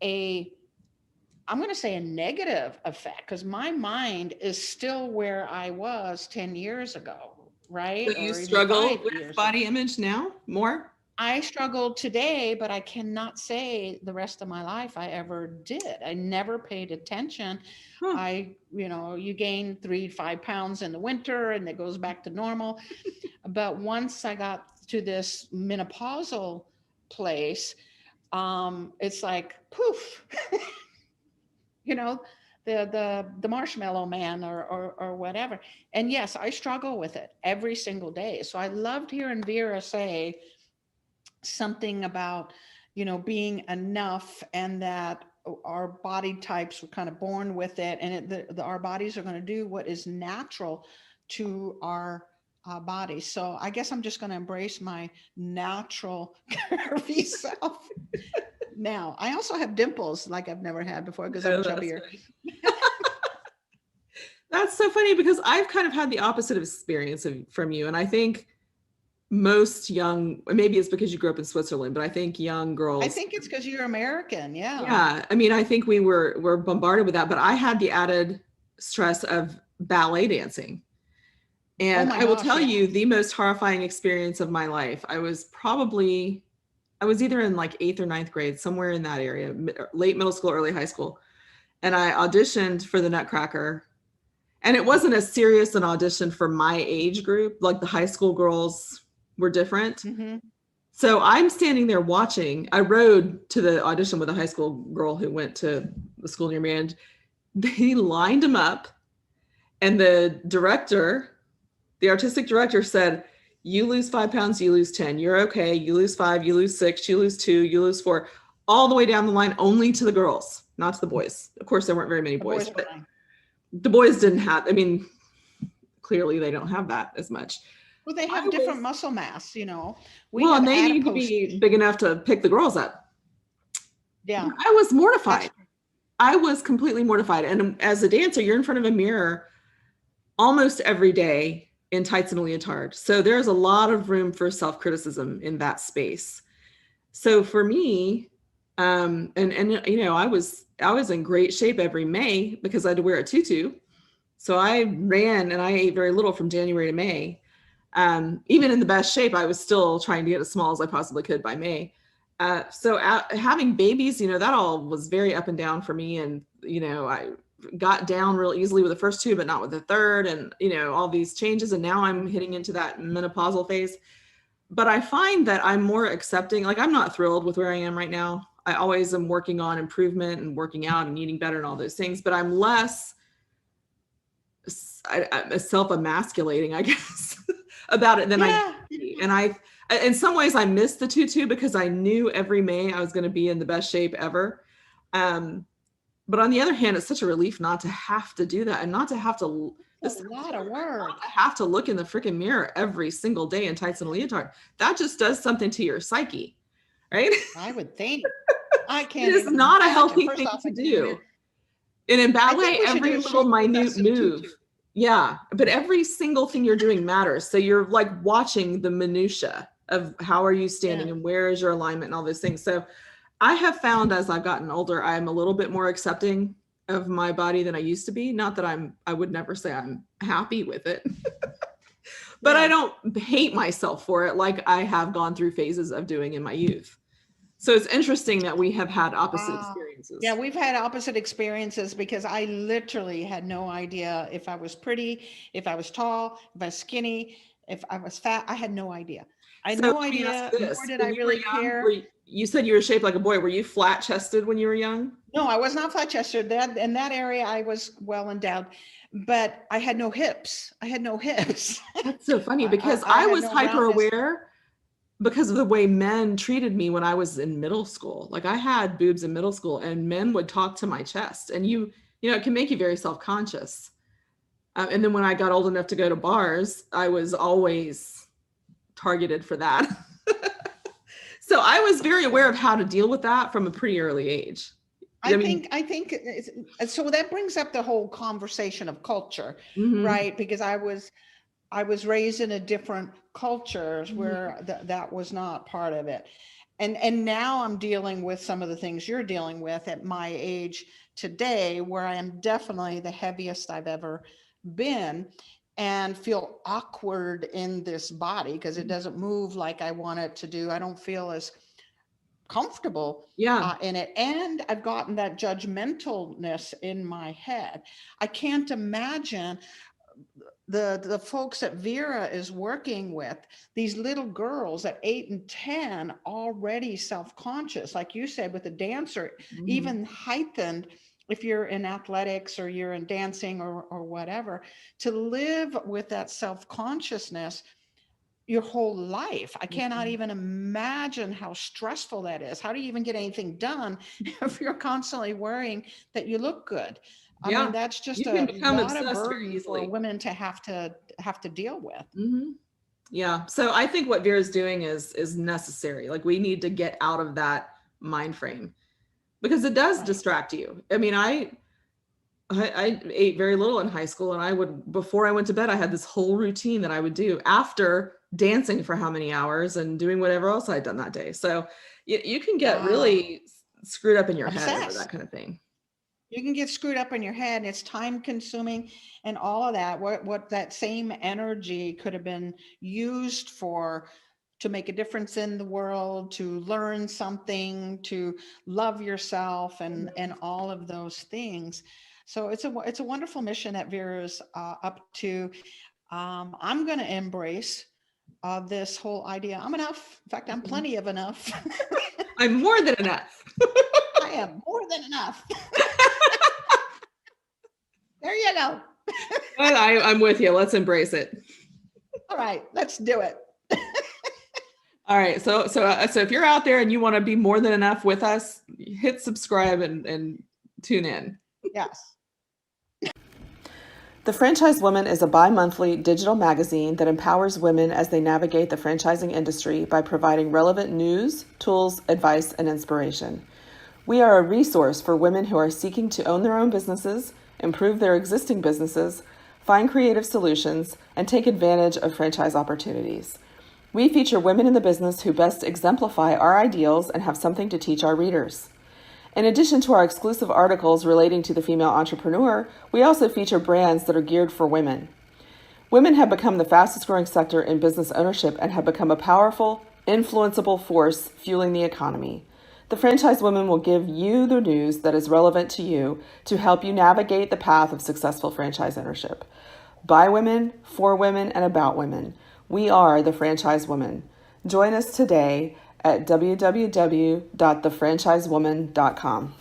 I'm going to say a negative effect, because my mind is still where I was 10 years ago, right? So you Or even struggle 5 with years body ago. image now more? I struggle today, but I cannot say the rest of my life I ever did. I never paid attention. Huh. You gain 3-5 pounds in the winter and it goes back to normal. But once I got to this menopausal place, it's like poof, the marshmallow man or whatever. And yes, I struggle with it every single day. So I loved hearing Vera say something about being enough, and that our body types were kind of born with it, and our bodies are going to do what is natural to our bodies. So I guess I'm just going to embrace my natural curvy self now. I also have dimples like I've never had before because I'm chubbier. That's so funny, because I've kind of had the opposite experience from you. And I think most young, maybe it's because you grew up in Switzerland, but I think young girls. I think it's because you're American. Yeah. Yeah. I mean, I think we're bombarded with that, but I had the added stress of ballet dancing. And I will tell you the most horrifying experience of my life. I was either in like 8th or 9th grade, somewhere in that area, late middle school, early high school. And I auditioned for the Nutcracker. And it wasn't as serious an audition for my age group. Like the high school girls were different. Mm-hmm. So I'm standing there watching. I rode to the audition with a high school girl who went to the school near me, and they lined them up. And the artistic director said, "You lose 5 pounds, you lose 10. You're okay. You lose 5, you lose 6, you lose 2, you lose 4, all the way down the line, only to the girls, not to the boys." Of course, there weren't very many boys, but the boys didn't have, clearly they don't have that as much. Well, they have different muscle mass, and they need to be big enough to pick the girls up. Yeah. I was mortified. I was completely mortified. And as a dancer, you're in front of a mirror almost every day in tights and a leotard. So there's a lot of room for self-criticism in that space. So for me, I was in great shape every May because I had to wear a tutu. So I ran and I ate very little from January to May. Even in the best shape, I was still trying to get as small as I possibly could by May. So having babies, that all was very up and down for me. And, I got down real easily with the first 2, but not with the third, and, all these changes. And now I'm hitting into that menopausal phase. But I find that I'm more accepting. Like, I'm not thrilled with where I am right now. I always am working on improvement and working out and eating better and all those things, but I'm less self-emasculating, I guess, about it than I do. And in some ways I missed the tutu because I knew every May I was going to be in the best shape ever. But on the other hand, it's such a relief not to have to do that, and not to have to, a lot of work. Not to have to look in the freaking mirror every single day in tights and a leotard. That just does something to your psyche, right? I would think. I can't. It is not a healthy thing to do. And in ballet, every little minute move. Yeah, but every single thing you're doing matters. So you're like watching the minutia of how are you standing and where is your alignment and all those things. So I have found as I've gotten older, I'm a little bit more accepting of my body than I used to be. Not that I would never say I'm happy with it, but I don't hate myself for it like I have gone through phases of doing in my youth. So it's interesting that we have had opposite experiences. Yeah, we've had opposite experiences because I literally had no idea if I was pretty, if I was tall, if I was skinny, if I was fat. I had no idea. I had no idea, nor did I really care. You said you were shaped like a boy. Were you flat chested when you were young? No, I was not flat chested. That in that area, I was well endowed, but I had no hips. I had no hips. That's so funny because I was hyper aware because of the way men treated me when I was in middle school. Like I had boobs in middle school and men would talk to my chest, and you know, it can make you very self-conscious. And then when I got old enough to go to bars, I was always targeted for that. So I was very aware of how to deal with that from a pretty early age. I think so that brings up the whole conversation of culture, right? Because I was raised in a different cultures where that was not part of it. And now I'm dealing with some of the things you're dealing with at my age today, where I am definitely the heaviest I've ever been and feel awkward in this body because it doesn't move like I want it to do. I don't feel as comfortable in it. And I've gotten that judgmentalness in my head. I can't imagine the folks that Vera is working with, these little girls at 8 and 10 already self-conscious, like you said, with the dancer, even heightened if you're in athletics or you're in dancing or whatever, to live with that self-consciousness your whole life. I cannot even imagine how stressful that is. How do you even get anything done if you're constantly worrying that you look good? I mean, that's just a lot of burden for women to have to deal with. Yeah. So I think what Vera's doing is necessary. Like we need to get out of that mind frame because it does distract you. I mean, I ate very little in high school, and I would, before I went to bed, I had this whole routine that I would do after dancing for how many hours and doing whatever else I'd done that day. So you can get really screwed up in your head over that kind of thing. You can get screwed up in your head, and it's time consuming and all of that. What that same energy could have been used for, to make a difference in the world, to learn something, to love yourself, and all of those things. So it's a wonderful mission that Vera's up to. I'm going to embrace this whole idea. I'm enough. In fact, I'm plenty of enough. I'm more than enough. I am more than enough. There you go. But I'm with you. Let's embrace it. All right, let's do it. All right. So if you're out there and you want to be more than enough with us, hit subscribe and tune in. Yes. The Franchise Woman is a bi-monthly digital magazine that empowers women as they navigate the franchising industry by providing relevant news, tools, advice, and inspiration. We are a resource for women who are seeking to own their own businesses, improve their existing businesses, find creative solutions, and take advantage of franchise opportunities. We feature women in the business who best exemplify our ideals and have something to teach our readers. In addition to our exclusive articles relating to the female entrepreneur, we also feature brands that are geared for women. Women have become the fastest growing sector in business ownership and have become a powerful, influenceable force fueling the economy. The Franchise Woman will give you the news that is relevant to you to help you navigate the path of successful franchise ownership. By women, for women, and about women. We are the Franchise Woman. Join us today at www.thefranchisewoman.com.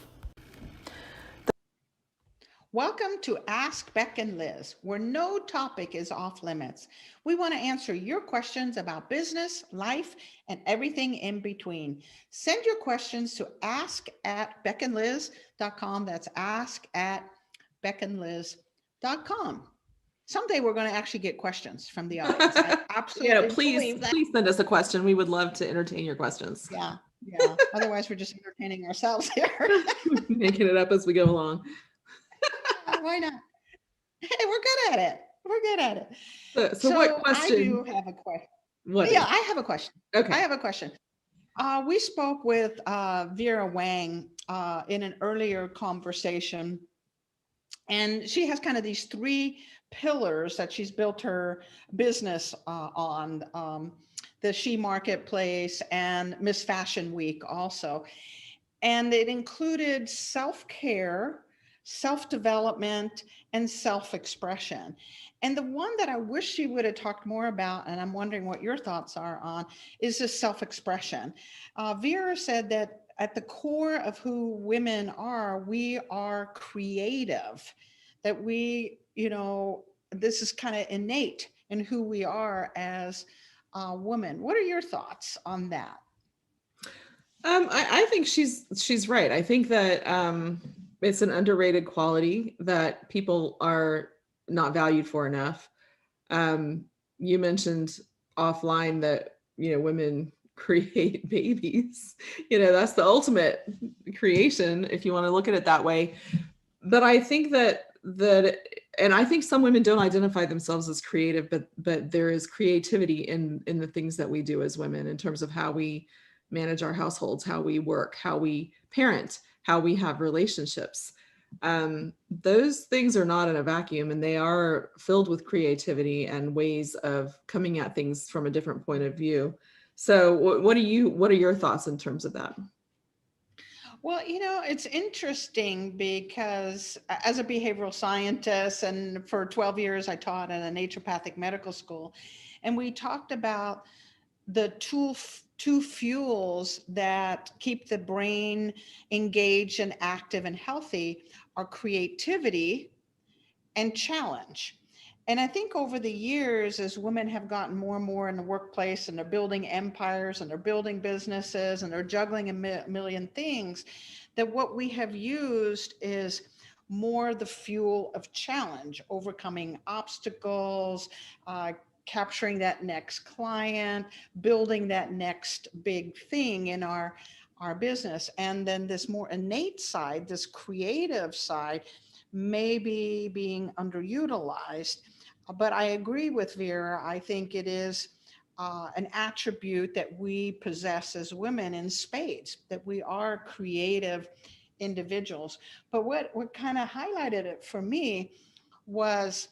Welcome to Ask Beck and Liz, where no topic is off limits. We want to answer your questions about business, life, and everything in between. Send your questions to ask@beckandliz.com. That's ask@beckandliz.com. Someday we're going to actually get questions from the audience. I absolutely please send us a question. We would love to entertain your questions. Yeah. Otherwise, we're just entertaining ourselves here. Making it up as we go along. Why not? Hey, we're good at it. So what question? I do have a question. What? Yeah, I have a question. Okay. I have a question. We spoke with Vera Wang in an earlier conversation And she has kind of these three pillars that she's built her business on, the She Marketplace and Miss Fashion Week also. And it included self-care, self-development, and self-expression. And the one that I wish she would have talked more about, and I'm wondering what your thoughts are on, is this self-expression. Vera said that at the core of who women are, we are creative, that we, this is kind of innate in who we are as women. What are your thoughts on that? I think she's right. I think that it's an underrated quality that people are not valued for enough. You mentioned offline that women create babies. That's the ultimate creation, if you want to look at it that way. But I think that and I think some women don't identify themselves as creative, but there is creativity in the things that we do as women, in terms of how we manage our households, how we work, how we parent, how we have relationships. Those things are not in a vacuum, and they are filled with creativity and ways of coming at things from a different point of view. So what are your thoughts in terms of that? Well, it's interesting because as a behavioral scientist, and for 12 years, I taught at a naturopathic medical school, and we talked about the two fuels that keep the brain engaged and active and healthy are creativity and challenge. And I think over the years, as women have gotten more and more in the workplace, and they're building empires and they're building businesses and they're juggling a million things, that what we have used is more the fuel of challenge, overcoming obstacles, capturing that next client, building that next big thing in our business. And then this more innate side, this creative side, maybe being underutilized. But I agree with Vera. I think it is an attribute that we possess as women in spades, that we are creative individuals. But what kind of highlighted it for me was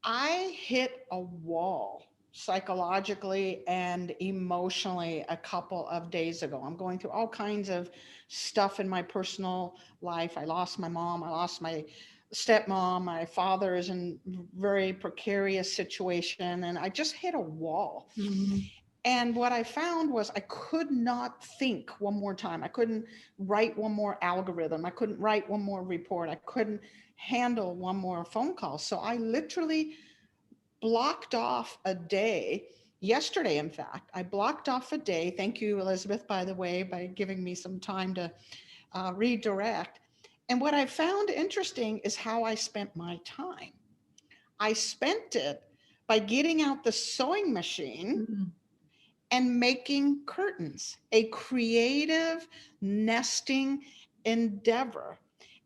I hit a wall psychologically and emotionally a couple of days ago. I'm going through all kinds of stuff in my personal life. I lost my mom. I lost my stepmom. My father is in a very precarious situation. And I just hit a wall. Mm-hmm. And what I found was I could not think one more time. I couldn't write one more algorithm. I couldn't write one more report. I couldn't handle one more phone call. So I literally blocked off a day. Yesterday, in fact, I blocked off a day. Thank you, Elizabeth, by the way, by giving me some time to redirect. And what I found interesting is how I spent my time. I spent it by getting out the sewing machine mm-hmm. and making curtains, a creative nesting endeavor.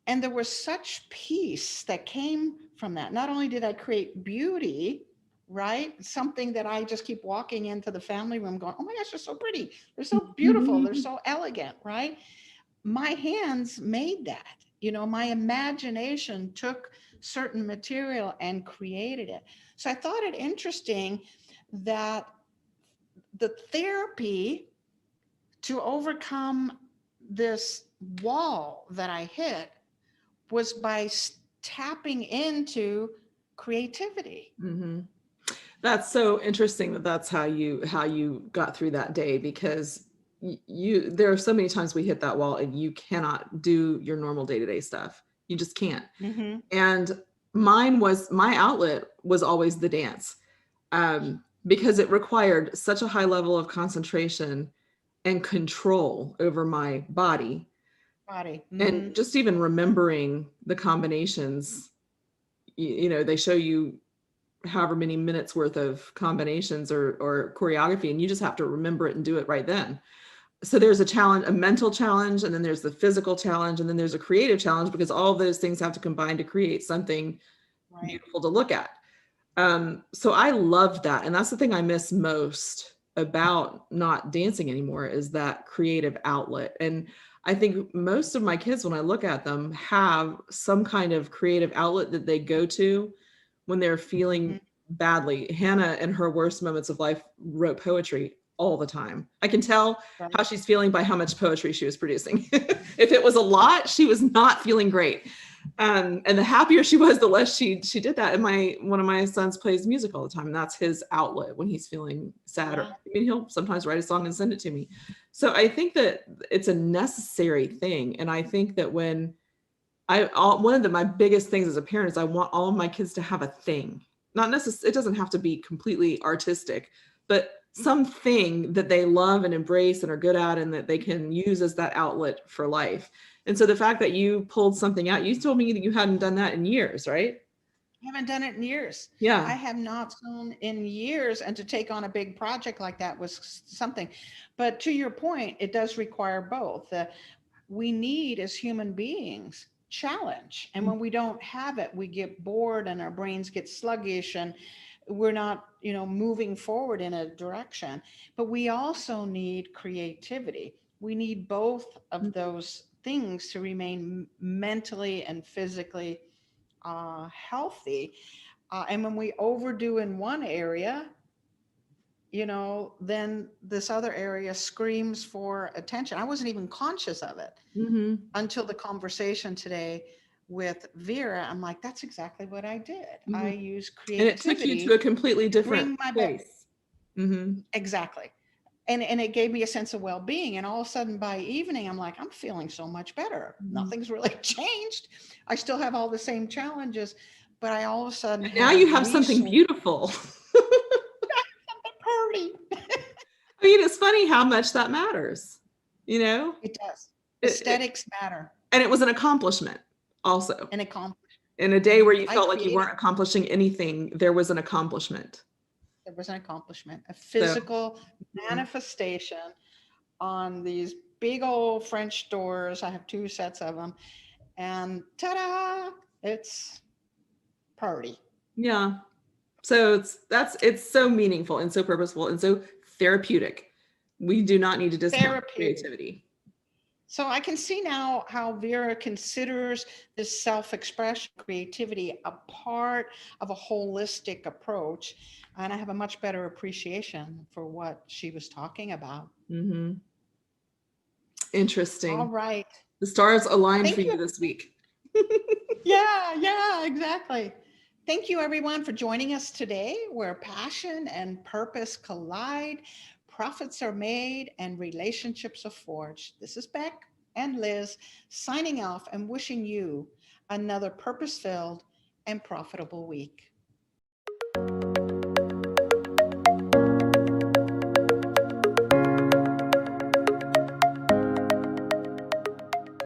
And there was such peace that came from that. Not only did I create beauty, right? Something that I just keep walking into the family room going, oh my gosh, they're so pretty. They're so beautiful. They're so elegant, right? My hands made that. My imagination took certain material and created it. So I thought it interesting that the therapy to overcome this wall that I hit was by tapping into creativity. Mm-hmm. That's so interesting that's how you got through that day, because there are so many times we hit that wall and you cannot do your normal day-to-day stuff. You just can't. Mm-hmm. And my outlet was always the dance, because it required such a high level of concentration and control over my body. Mm-hmm. And just even remembering the combinations, they show you however many minutes worth of combinations or choreography, and you just have to remember it and do it right then. So there's a challenge, a mental challenge, and then there's the physical challenge, and then there's a creative challenge, because all of those things have to combine to create something right. beautiful to look at. So I loved that. And that's the thing I miss most about not dancing anymore, is that creative outlet. And I think most of my kids, when I look at them, have some kind of creative outlet that they go to when they're feeling badly. Hannah, in her worst moments of life, wrote poetry all the time. I can tell Right. how she's feeling by how much poetry she was producing. If it was a lot, she was not feeling great. And the happier she was, the less she did that. And one of my sons plays music all the time, and that's his outlet when he's feeling sad. Or, Yeah. I mean, he'll sometimes write a song and send it to me. So I think that it's a necessary thing. And I think that when one of my biggest things as a parent is I want all of my kids to have a thing. Not necessarily, it doesn't have to be completely artistic, but something that they love and embrace and are good at, and that they can use as that outlet for life. And so the fact that you pulled something out, you told me that you hadn't done that in years, right? I haven't done it in years. I Yeah. have not sewn in years, and to take on a big project like that was something. But to your point, it does require both. We need, as human beings, challenge. And when we don't have it, we get bored and our brains get sluggish and we're not, moving forward in a direction. But we also need creativity. We need both of those things to remain mentally and physically healthy. And when we overdo in one area, then this other area screams for attention. I wasn't even conscious of it until the conversation today with Vera. I'm like, that's exactly what I did. I use And it took creativity you to a completely different bring my back. place. Exactly. And it gave me a sense of well-being. And all of a sudden by evening, I'm like, I'm feeling so much better. Nothing's really changed. I still have all the same challenges, but I all of a sudden Now you have something beautiful. Party. I mean, it's funny how much that matters, It does. Aesthetics matter. And it was an accomplishment also. An accomplishment. In a day where you felt like you weren't accomplishing anything, there was an accomplishment. There was an accomplishment, a physical manifestation on these big old French doors. I have 2 sets of them, and ta-da, it's party. Yeah. So it's so meaningful and so purposeful and so therapeutic. We do not need to discount creativity. So I can see now how Vera considers this self-expression, creativity, a part of a holistic approach. And I have a much better appreciation for what she was talking about. Interesting. All right. The stars aligned for you this week. Yeah, exactly. Thank you, everyone, for joining us today, where passion and purpose collide, profits are made, and relationships are forged. This is Beck and Liz signing off and wishing you another purpose-filled and profitable week.